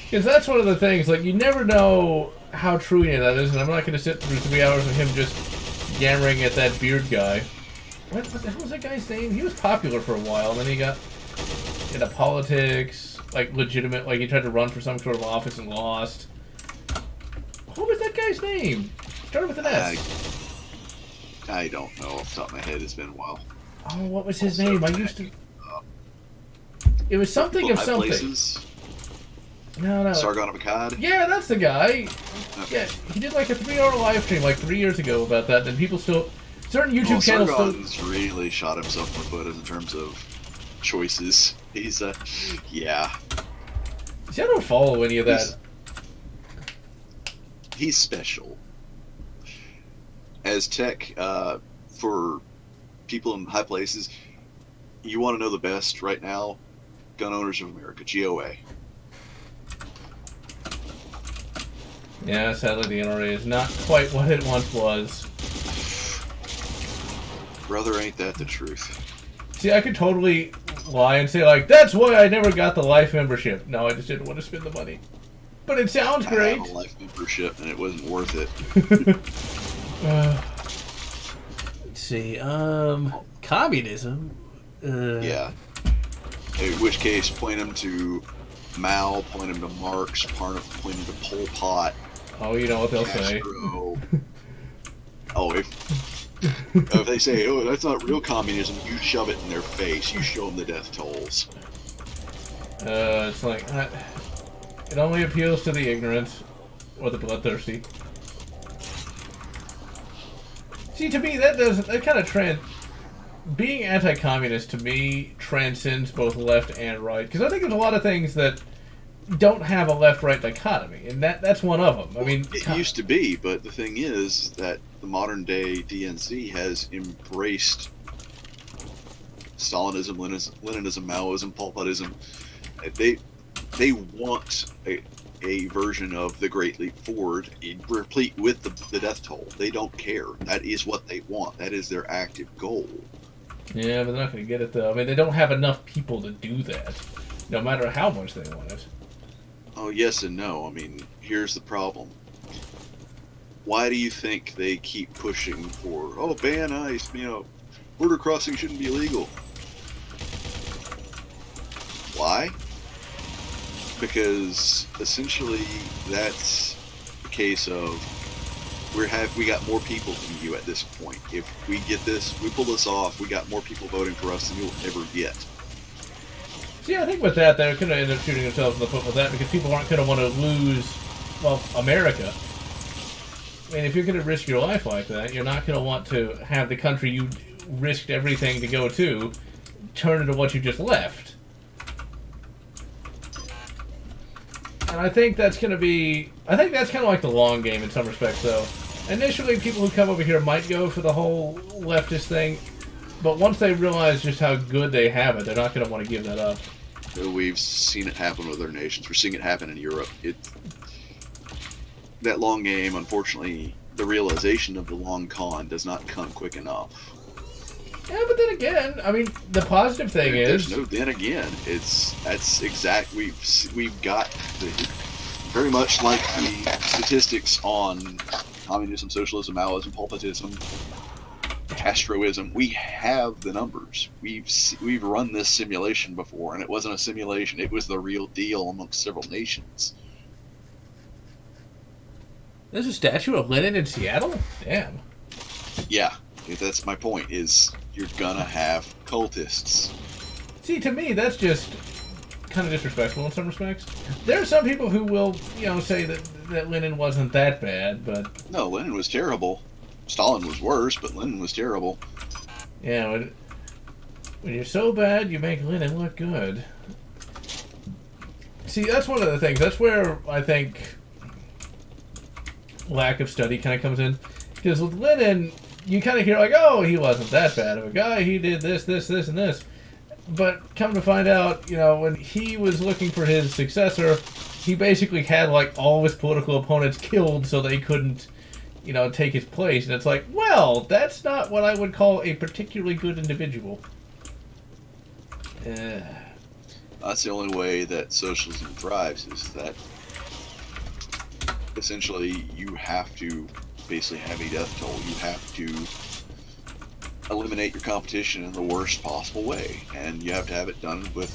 Because that's one of the things, like, you never know how true any of that is, and I'm not going to sit through 3 hours of him just yammering at that beard guy. What the hell was that guy's name? He was popular for a while, and then he got into politics, like, legitimate, like, he tried to run for some sort of office and lost. What was that guy's name? Started with an S. I don't know off the top of my head. It's been a while. Oh, what was his name? I used to... It was something of something. Places. No. Sargon of Akkad? Yeah, that's the guy. Okay. Yeah, he did like a 3-hour live stream like 3 years ago about that, and people still... Certain YouTube channels Sargon's really shot himself in the foot in terms of choices. He's, yeah. See, I don't follow any of that. He's special. As tech, for people in high places, you want to know the best right now? Gun Owners of America, GOA. Yeah, sadly the NRA is not quite what it once was. Brother, ain't that the truth? See, I could totally lie and say, like, that's why I never got the life membership. No, I just didn't want to spend the money. But it sounds great. I have a life membership, and it wasn't worth it. Let's see, communism? Yeah. In which case, point him to Mao, point him to Marx, point him to Pol Pot. Oh, you know what they'll Castro. say. Oh, if they say, oh, that's not real communism, you shove it in their face. You show them the death tolls. It's like, It only appeals to the ignorant or the bloodthirsty. See, to me, that kind of being anti-communist, to me, transcends both left and right. Because I think there's a lot of things that don't have a left-right dichotomy, and that's one of them. I mean, it used to be, but the thing is that the modern-day DNC has embraced Stalinism, Leninism, Maoism, Pol Potism. They want a version of the Great Leap Forward, replete with the death toll. They don't care. That is what they want. That is their active goal. Yeah, but they're not going to get it, though. I mean, they don't have enough people to do that, no matter how much they want it. Oh, yes and no. I mean, here's the problem. Why do you think they keep pushing for, ban ICE, border crossing shouldn't be illegal? Why? Because essentially that's a case of we got more people than you at this point. If we get this, we pull this off, we got more people voting for us than you'll ever get. See, I think with that, they're going to end up shooting themselves in the foot with that because people aren't going to want to lose, well, America. I mean, if you're going to risk your life like that, you're not going to want to have the country you risked everything to go to turn into what you just left. And I think that's going to be... I think that's kind of like the long game in some respects, though. Initially, people who come over here might go for the whole leftist thing, but once they realize just how good they have it, they're not going to want to give that up. We've seen it happen with other nations. We're seeing it happen in Europe. That long game, unfortunately, the realization of the long con does not come quick enough. Yeah, but then again, I mean, the positive thing is... There's no then again. That's exact. We've got very much like the statistics on communism, socialism, Maoism, Pol Potism, Castroism. We have the numbers. We've run this simulation before, and it wasn't a simulation. It was the real deal amongst several nations. There's a statue of Lenin in Seattle? Damn. Yeah, that's my point, is you're gonna have cultists. See, to me, that's just kind of disrespectful in some respects. There are some people who will, say that Lenin wasn't that bad, but... No, Lenin was terrible. Stalin was worse, but Lenin was terrible. Yeah, when you're so bad, you make Lenin look good. See, that's one of the things. That's where I think lack of study kind of comes in. Because with Lenin, you kind of hear like, oh, he wasn't that bad of a guy. He did this, this, this, and this. But come to find out, when he was looking for his successor, he basically had like all of his political opponents killed so they couldn't, take his place. And it's like, well, that's not what I would call a particularly good individual. That's the only way that socialism thrives, is that essentially you have to basically have a death toll. You have to eliminate your competition in the worst possible way, and you have to have it done with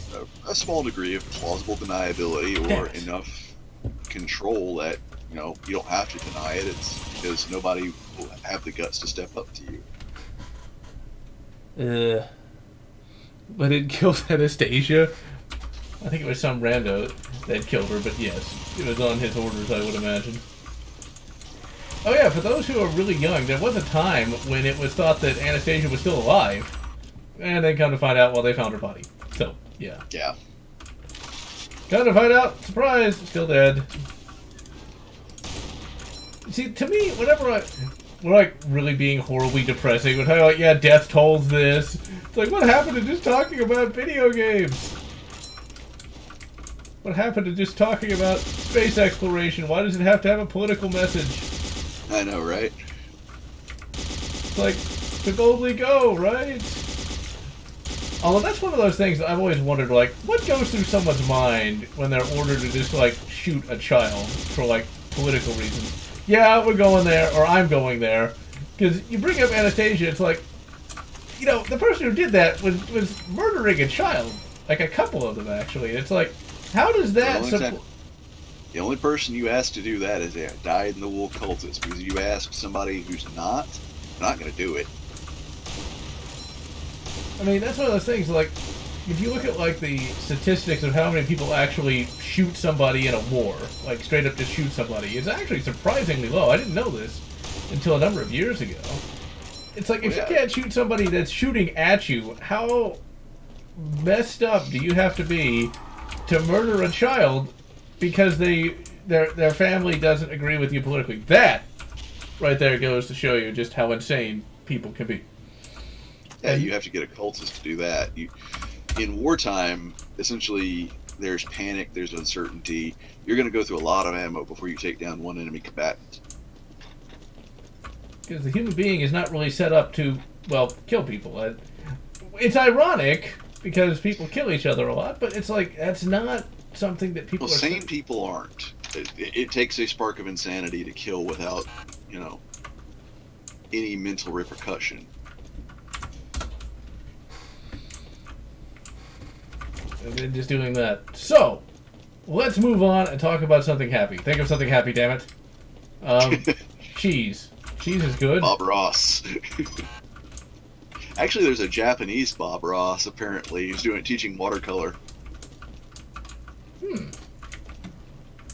a small degree of plausible deniability or enough control that you don't have to deny it. It's because nobody will have the guts to step up to you. But it killed Anastasia. I think it was some rando that killed her, but yes, it was on his orders, I would imagine. Oh yeah, for those who are really young, there was a time when it was thought that Anastasia was still alive, and then come to find out, well, they found her body. So, yeah. Yeah. Come to find out, surprise, still dead. See, to me, whenever we're like really being horribly depressing, we're talking like, yeah, death tolls this. It's like, what happened to just talking about video games? What happened to just talking about space exploration? Why does it have to have a political message? I know, right? It's like, to boldly go, right? Although that's one of those things that I've always wondered, like, what goes through someone's mind when they're ordered to just, like, shoot a child for, like, political reasons? Yeah, we're going there, or I'm going there. Because you bring up Anastasia, it's like, the person who did that was murdering a child. Like, a couple of them, actually. It's like, how does that... The only person you ask to do that is a dyed-in-the-wool cultist, because you ask somebody who's not, they're not going to do it. I mean, that's one of those things, like, if you look at like the statistics of how many people actually shoot somebody in a war, like straight up just shoot somebody, it's actually surprisingly low. I didn't know this until a number of years ago. It's like, if you can't shoot somebody that's shooting at you, how messed up do you have to be to murder a child because their family doesn't agree with you politically? That right there goes to show you just how insane people can be. Yeah, you have to get a cultist to do that. In wartime, essentially, there's panic, there's uncertainty. You're going to go through a lot of ammo before you take down one enemy combatant. Because the human being is not really set up to, well, kill people. It's ironic because people kill each other a lot, but it's like, that's not something that people sane people aren't. It takes a spark of insanity to kill without, any mental repercussion. And then just doing that. So, let's move on and talk about something happy. Think of something happy, damn it. Cheese. Cheese is good. Bob Ross. Actually, there's a Japanese Bob Ross, apparently. He's teaching watercolor.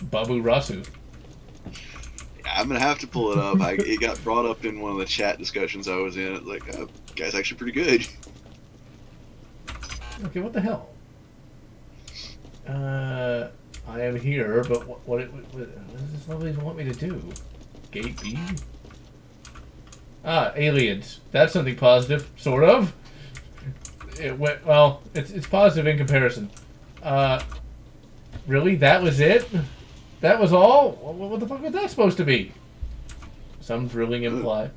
Babu Rasu. I'm going to have to pull it up. It got brought up in one of the chat discussions I was in. Like, guy's actually pretty good. Okay, what the hell? I am here, but what does this lovely want me to do? Gate B? Aliens. That's something positive, sort of. It's positive in comparison. Really? That was it? That was all? What the fuck was that supposed to be? Some drilling imply.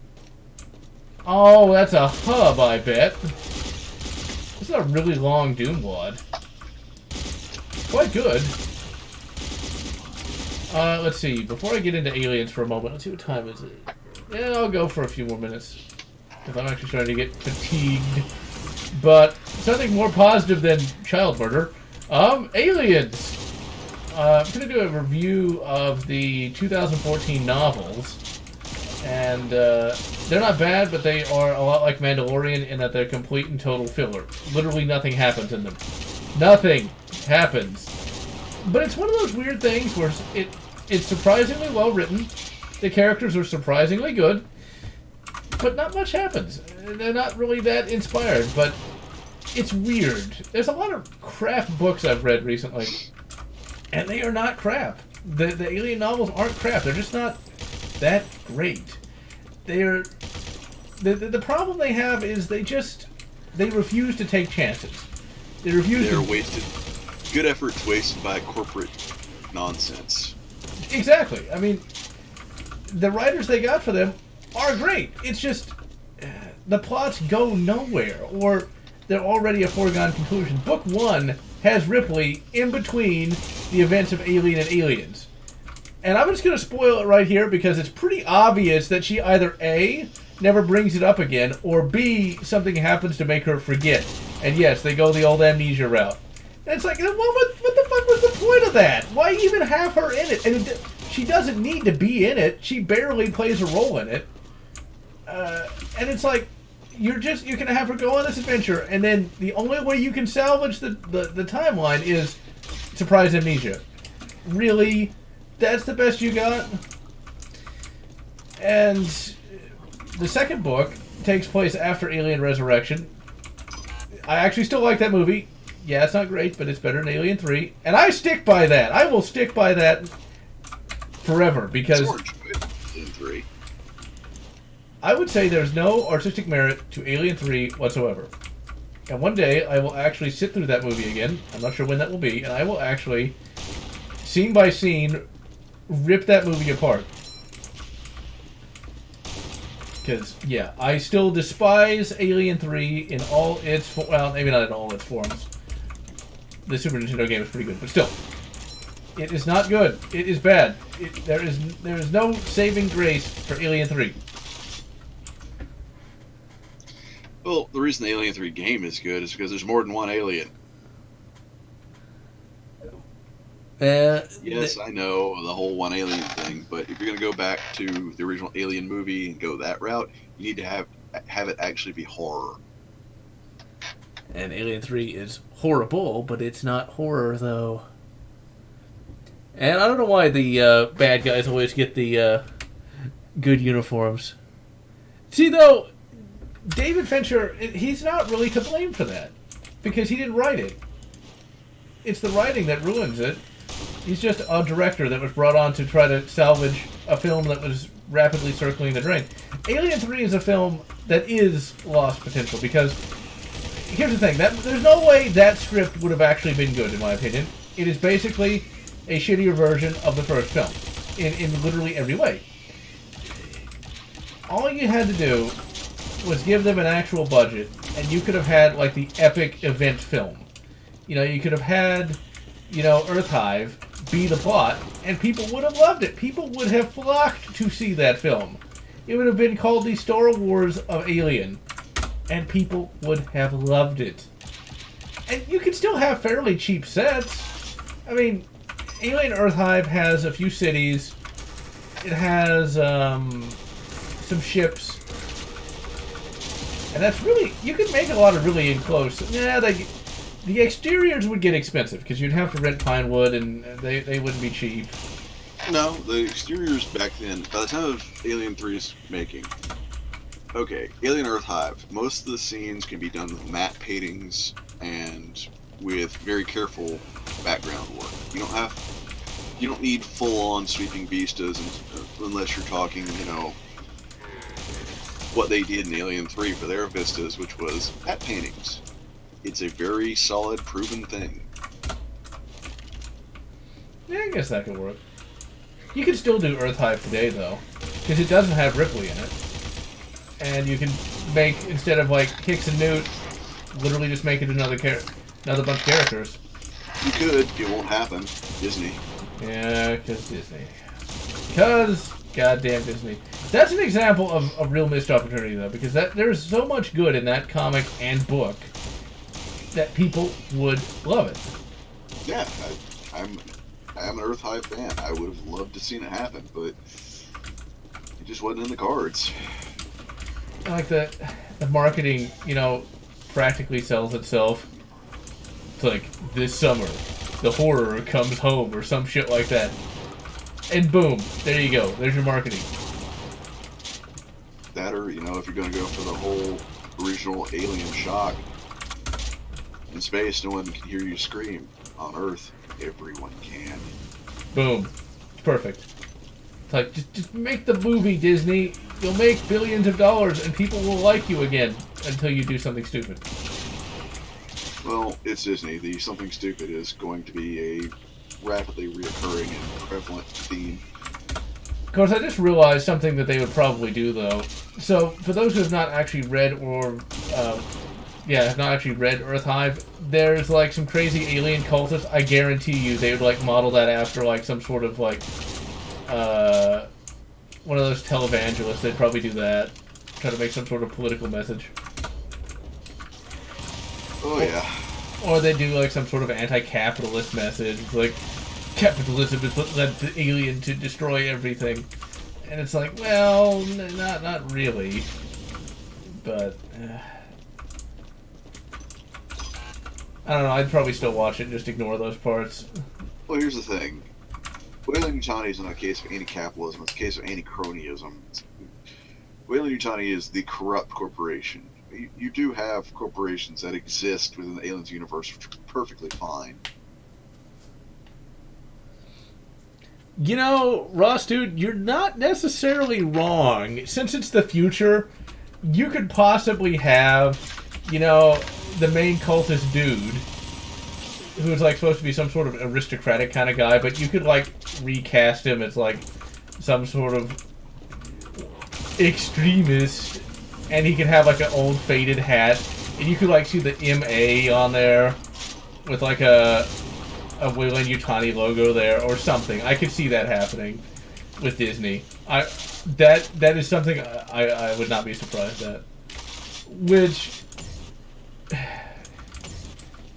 Oh, that's a hub, I bet. This is a really long Doom wad. Quite good. Let's see. Before I get into aliens for a moment, let's see what time is it. Yeah, I'll go for a few more minutes. If I'm actually starting to get fatigued. But something more positive than child murder. Aliens! I'm going to do a review of the 2014 novels. And they're not bad, but they are a lot like Mandalorian in that they're complete and total filler. Literally nothing happens in them. Nothing happens. But it's one of those weird things where it's surprisingly well written. The characters are surprisingly good. But not much happens. They're not really that inspired, but it's weird. There's a lot of crap books I've read recently, and they are not crap. The alien novels aren't crap. They're just not that great. They're the problem they have is they refuse to take chances. They're wasted. Good efforts wasted by corporate nonsense. Exactly. I mean, the writers they got for them are great. It's just the plots go nowhere, or they're already a foregone conclusion. Book 1 has Ripley in between the events of Alien and Aliens. And I'm just going to spoil it right here because it's pretty obvious that she either A, never brings it up again, or B, something happens to make her forget. And yes, they go the old amnesia route. And it's like, what the fuck was the point of that? Why even have her in it? And she doesn't need to be in it. She barely plays a role in it. And it's like, you're going to have her go on this adventure, and then the only way you can salvage the timeline is surprise amnesia. Really? That's the best you got? And the second book takes place after Alien Resurrection. I actually still like that movie. Yeah, it's not great, but it's better than Alien 3. And I stick by that. I will stick by that forever, because Alien 3. I would say there's no artistic merit to Alien 3 whatsoever. And one day, I will actually sit through that movie again. I'm not sure when that will be. And I will actually, scene by scene, rip that movie apart. Because, yeah, I still despise Alien 3 in all its... well, maybe not in all its forms. The Super Nintendo game is pretty good, but still. It is not good. It is bad. There is no saving grace for Alien 3. Well, the reason the Alien 3 game is good is because there's more than one alien. Yes, I know the whole one alien thing, but if you're going to go back to the original Alien movie and go that route, you need to have it actually be horror. And Alien 3 is horrible, but it's not horror, though. And I don't know why the bad guys always get the good uniforms. See, though, David Fincher, he's not really to blame for that. Because he didn't write it. It's the writing that ruins it. He's just a director that was brought on to try to salvage a film that was rapidly circling the drain. Alien 3 is a film that is lost potential, because here's the thing, there's no way that script would have actually been good, in my opinion. It is basically a shittier version of the first film, in literally every way. All you had to do was give them an actual budget, and you could have had, like, the epic event film. You know, you could have had, you know, Earth Hive be the plot, and people would have loved it. People would have flocked to see that film. It would have been called the Star Wars of Alien, and people would have loved it. And you can still have fairly cheap sets. I mean, Alien Earth Hive has a few cities. It has some ships. And that's really... You could make a lot of really enclosed... Yeah, the exteriors would get expensive, because you'd have to rent pine wood, and they wouldn't be cheap. No, the exteriors back then, by the time of Alien 3's making... Okay, Alien Earth Hive. Most of the scenes can be done with matte paintings and with very careful background work. You don't need full-on sweeping vistas unless you're talking, you know, what they did in Alien 3 for their vistas, which was matte paintings. It's a very solid, proven thing. Yeah, I guess that could work. You can still do Earth Hive today, though, because it doesn't have Ripley in it. And you can make, instead of like Hicks and Newt, literally just make it another bunch of characters. You could. It won't happen. Disney. Yeah, because Disney. Because goddamn Disney. That's an example of a real missed opportunity, though, because there's so much good in that comic and book that people would love it. Yeah, I'm an Earth Hive fan. I would have loved to seen it happen, but it just wasn't in the cards. Like the marketing, you know, practically sells itself. It's like, this summer, the horror comes home, or some shit like that. And boom, there you go. There's your marketing. That, or, you know, if you're going to go for the whole original alien shock, in space, no one can hear you scream. On Earth, everyone can. Boom. It's perfect. It's like, just make the movie, Disney. You'll make billions of dollars, and people will like you again until you do something stupid. Well, it's Disney. The something stupid is going to be a rapidly reoccurring and prevalent theme. Of course, I just realized something that they would probably do, though. So, for those who have not actually read or... have not actually read Earth Hive, there's, like, some crazy alien cultists. I guarantee you they would, like, model that after, like, some sort of, like, one of those televangelists. They'd probably do that. Try to make some sort of political message. Oh, yeah. Or they do, like, some sort of anti-capitalist message. Like, capitalism is what led the alien to destroy everything. And it's like, well, not really. But... I don't know, I'd probably still watch it and just ignore those parts. Well, here's the thing. Whaling Utani is not a case of anti-capitalism, it's a case of anti-cronyism. Whaling Utani is the corrupt corporation. You do have corporations that exist within the Aliens universe, which are perfectly fine. You know, Ross, dude, you're not necessarily wrong. Since it's the future, you could possibly have, you know, the main cultist dude, who's like supposed to be some sort of aristocratic kind of guy, but you could like recast him as like some sort of extremist, and he could have like an old faded hat, and you could like see the MA on there with like a Weyland Yutani logo there or something. I could see that happening with Disney. That is something I would not be surprised at. Which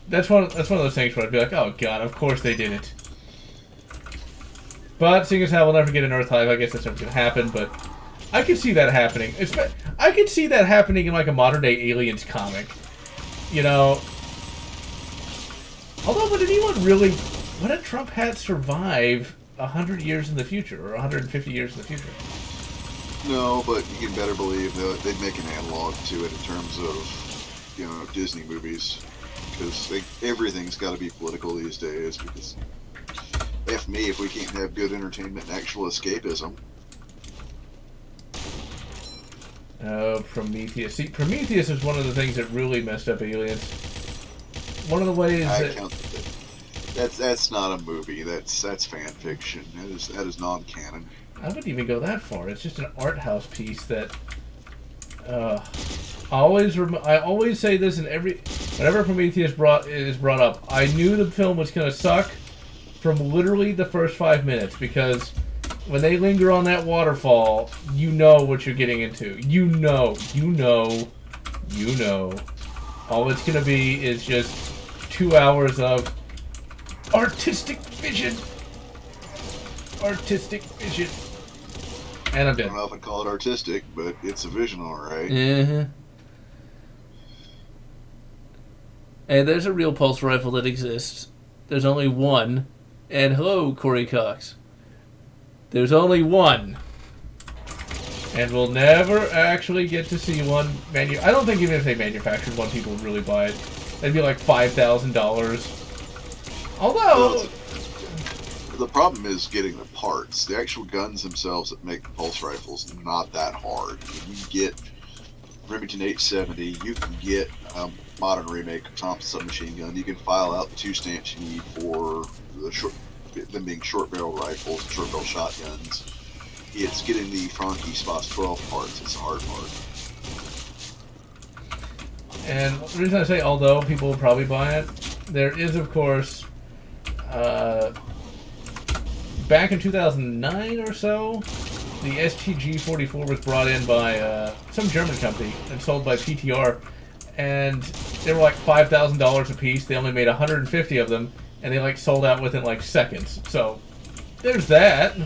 that's one of those things where I'd be like, oh god, of course they did it. But seeing as how we'll never get an Earth Hive, I guess that's never gonna happen. But I could see that happening. I could see that happening in like a modern day Aliens comic. you know, although would anyone really, would a Trump hat survive 100 years in the future or 150 years in the future? No, but you can better believe that they'd make an analog to it in terms of, you know, Disney movies. Because everything's got to be political these days. Because, F me, if we can't have good entertainment and actual escapism. Oh, Prometheus. See, Prometheus is one of the things that really messed up Aliens. One of the ways that's not a movie. That's fan fiction. That is non-canon. I wouldn't even go that far. It's just an art house piece that. I always say this in whenever Prometheus is brought up. I knew the film was gonna suck from literally the first 5 minutes, because when they linger on that waterfall, you know what you're getting into. You know. All it's gonna be is just 2 hours of artistic vision. And I'm dead. I don't know if I'd call it artistic, but it's a vision, alright. Mm-hmm. Hey, there's a real pulse rifle that exists. There's only one. And hello, Corey Cox. There's only one. And we'll never actually get to see one I don't think even if they manufactured one, people would really buy it. That'd be like $5,000. Although... The problem is getting the parts. The actual guns themselves that make the pulse rifles not that hard. You can get Remington 870. You can get a modern remake of Thompson submachine gun. You can file out the 2 stamps you need for them being short barrel rifles, short barrel shotguns. It's getting the Franke Spas 12 parts. It's the hard part. And the reason I say although people will probably buy it, there is of course. Back in 2009 or so, the STG-44 was brought in by some German company and sold by PTR, and they were like $5,000 a piece. They only made 150 of them, and they like sold out within like seconds. So there's that.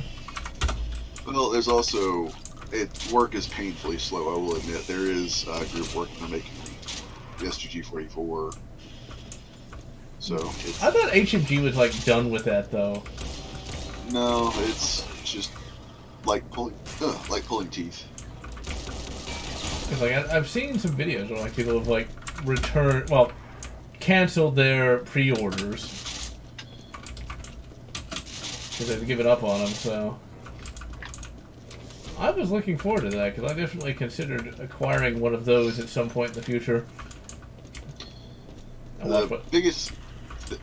Well, there's also work is painfully slow. I will admit there is a group working on making the STG-44. So I thought HMG was like done with that though. No, it's just like pulling teeth. Cause like I've seen some videos where like people have like canceled their pre-orders because they've given up on them. So I was looking forward to that because I definitely considered acquiring one of those at some point in the future. The biggest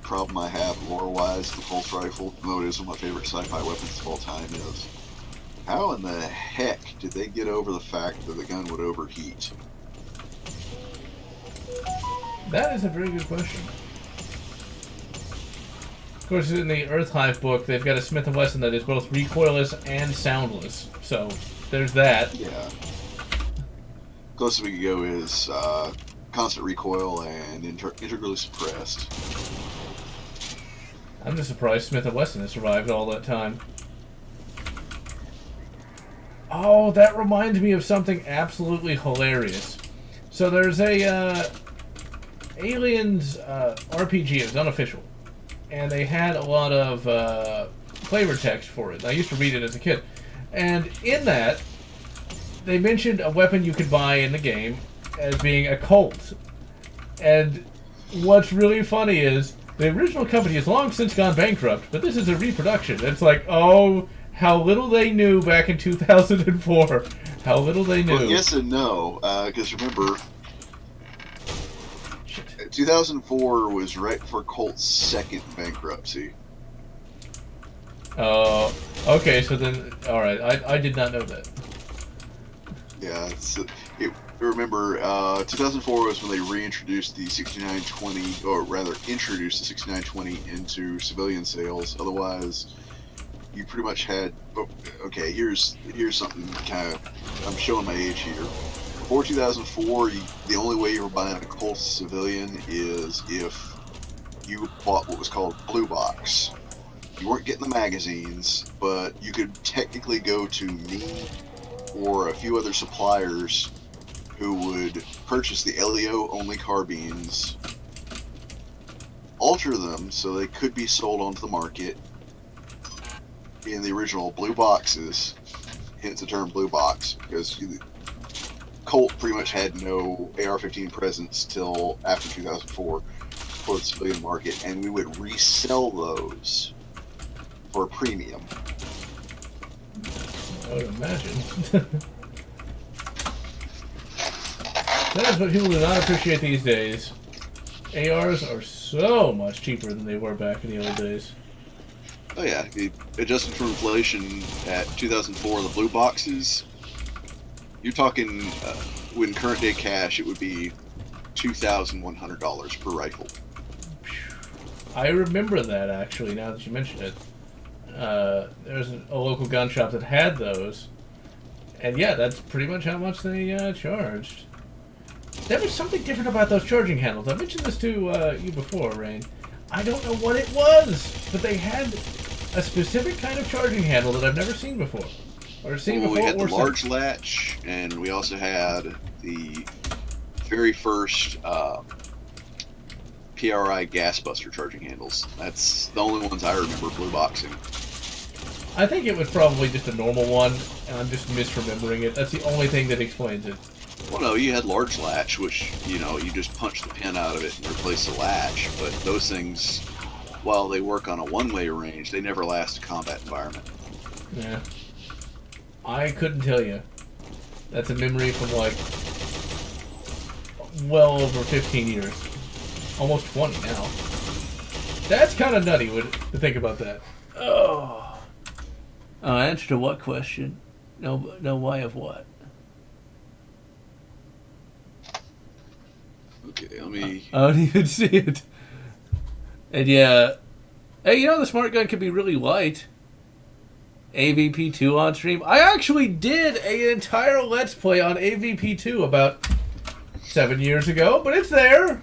problem I have lore-wise, the pulse rifle, though it is one of my favorite sci-fi weapons of all time, is how in the heck did they get over the fact that the gun would overheat? That is a very good question. Of course, in the Earthhive book, they've got a Smith & Wesson that is both recoilless and soundless, so there's that. Yeah. Closest we could go is constant recoil and integrally suppressed. I'm just surprised Smith & Wesson has survived all that time. Oh, that reminds me of something absolutely hilarious. So there's a Aliens RPG. It was unofficial. And they had a lot of flavor text for it. I used to read it as a kid. And in that, they mentioned a weapon you could buy in the game as being a Colt. And what's really funny is the original company has long since gone bankrupt, but this is a reproduction. It's like, oh, how little they knew back in 2004. How little they knew. Well, yes and no, because remember, 2004 was right before Colt's second bankruptcy. Oh, okay, so then, alright, I did not know that. Yeah, remember, 2004 was when they reintroduced the 6920, or rather, introduced the 6920 into civilian sales. Otherwise, you pretty much had. Okay, here's something kind of. I'm showing my age here. Before 2004, the only way you were buying a Colt civilian is if you bought what was called Blue Box. You weren't getting the magazines, but you could technically go to me or a few other suppliers who would purchase the LEO-only carbines, alter them so they could be sold onto the market in the original blue boxes, hence the term blue box, because Colt pretty much had no AR-15 presence till after 2004 for the civilian market, and we would resell those for a premium. I would imagine. That is what people do not appreciate these days. ARs are so much cheaper than they were back in the old days. Oh yeah, adjusted for inflation at 2004, the blue boxes, you're talking, when current day cash, it would be $2,100 per rifle. I remember that, actually, now that you mention it. There's a local gun shop that had those. And yeah, that's pretty much how much they charged. There was something different about those charging handles. I mentioned this to you before, Rain. I don't know what it was, but they had a specific kind of charging handle that I've never seen before. Or seen before. We had the large latch, and we also had the very first PRI gas buster charging handles. That's the only ones I remember blue boxing. I think it was probably just a normal one, and I'm just misremembering it. That's the only thing that explains it. Well, no, you had large latch, which, you know, you just punch the pin out of it and replace the latch. But those things, while they work on a one-way range, they never last a combat environment. Yeah. I couldn't tell you. That's a memory from, like, well over 15 years. Almost 20 now. That's kind of nutty to think about that. Oh. Answer to what question? No, why of what? Okay, let me... I don't even see it. And yeah... Hey, you know, the smart gun can be really light. AVP2 on stream. I actually did an entire Let's Play on AVP2 about 7 years ago, but it's there.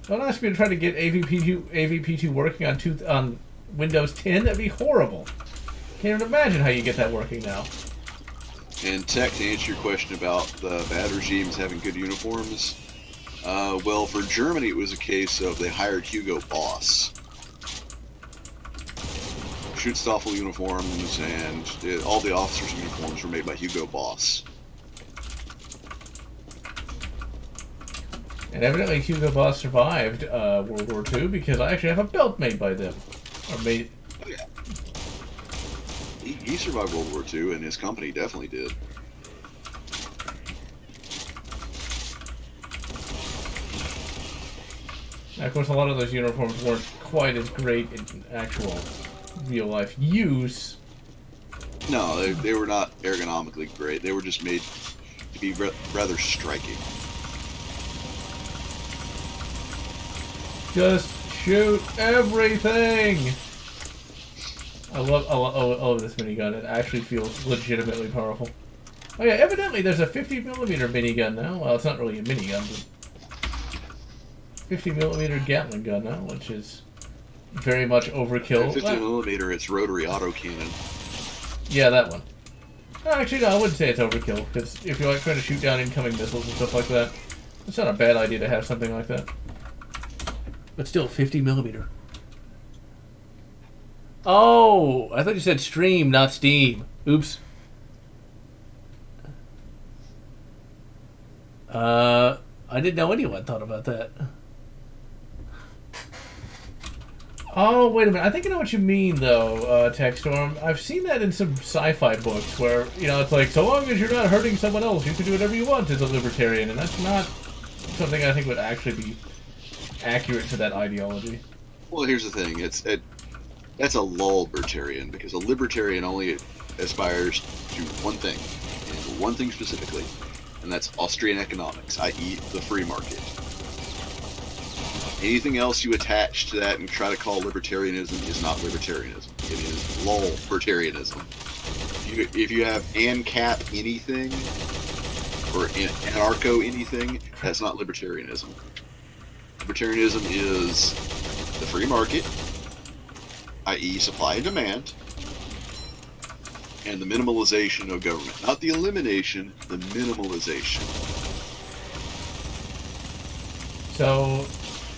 Don't ask me to try to get AVP2 working on Windows 10. That'd be horrible. Can't even imagine how you get that working now. And Tech, to answer your question about the bad regimes having good uniforms, well, for Germany it was a case of they hired Hugo Boss. Schutzstaffel uniforms and all the officers' uniforms were made by Hugo Boss. And evidently Hugo Boss survived World War II because I actually have a belt made by them. Or made... Oh, yeah. He survived World War II, and his company definitely did. Now, of course, a lot of those uniforms weren't quite as great in actual real-life use. No, they were not ergonomically great. They were just made to be rather striking. Just shoot everything! I love this minigun. It actually feels legitimately powerful. Oh yeah, evidently there's a 50mm minigun now. Well, it's not really a minigun, but 50mm Gatling gun now, which is very much overkill. 50mm, it's rotary autocannon. Yeah, that one. Actually, no, I wouldn't say it's overkill, because if you're like trying to shoot down incoming missiles and stuff like that, it's not a bad idea to have something like that. But still, 50mm. Oh, I thought you said stream, not Steam. Oops. I didn't know anyone thought about that. Oh, wait a minute. I think I know what you mean, though, Techstorm. I've seen that in some sci-fi books where, you know, it's like, so long as you're not hurting someone else, you can do whatever you want as a libertarian, and that's not something I think would actually be accurate to that ideology. Well, here's the thing. That's a libertarian, because a libertarian only aspires to one thing, and one thing specifically, and that's Austrian economics, i.e. the free market. Anything else you attach to that and try to call libertarianism is not libertarianism. It is libertarianism. If you have ANCAP anything, or anarcho anything, that's not libertarianism. Libertarianism is the free market, i.e. supply and demand, and the minimalization of government. Not the elimination, the minimalization. So,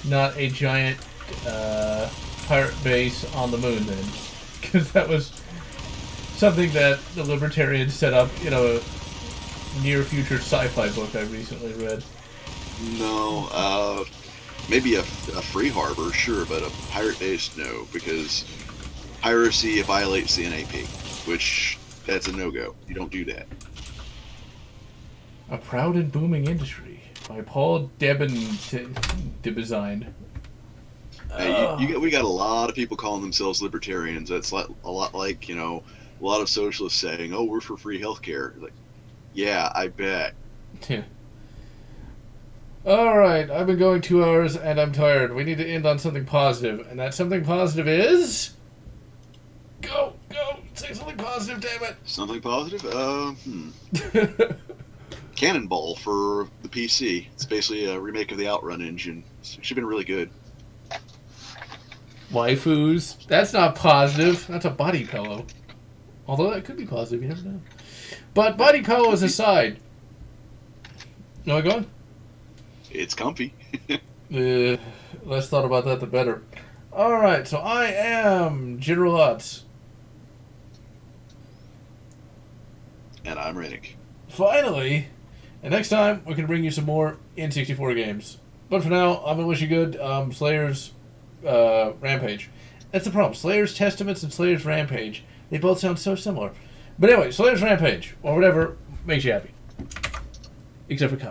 not a giant pirate base on the moon then. Because that was something that the Libertarians set up in a near-future sci-fi book I recently read. No, maybe a free harbor, sure, but a pirate base, no, because piracy violates the NAP, which that's a no-go. You don't do that. A Proud and Booming Industry by Paul Debizine. We got a lot of people calling themselves libertarians. That's a lot like, a lot of socialists saying, "Oh, we're for free healthcare." Like, yeah, I bet. Yeah. All right, I've been going 2 hours and I'm tired. We need to end on something positive, and that something positive is go, say something positive, damn it. Something positive? Cannonball for the PC. It's basically a remake of the Outrun engine. It's been really good. Waifus. That's not positive. That's a body pillow. Although that could be positive, you never know. But body pillows aside. No, go on. It's comfy. Less thought about that, the better. Alright, so I am General Lotz. And I'm Rennick. Finally! And next time, we can bring you some more N64 games. But for now, I'm going to wish you good Slayers Rampage. That's the problem. Slayers Testaments and Slayers Rampage, they both sound so similar. But anyway, Slayers Rampage, or whatever makes you happy. Except for coming.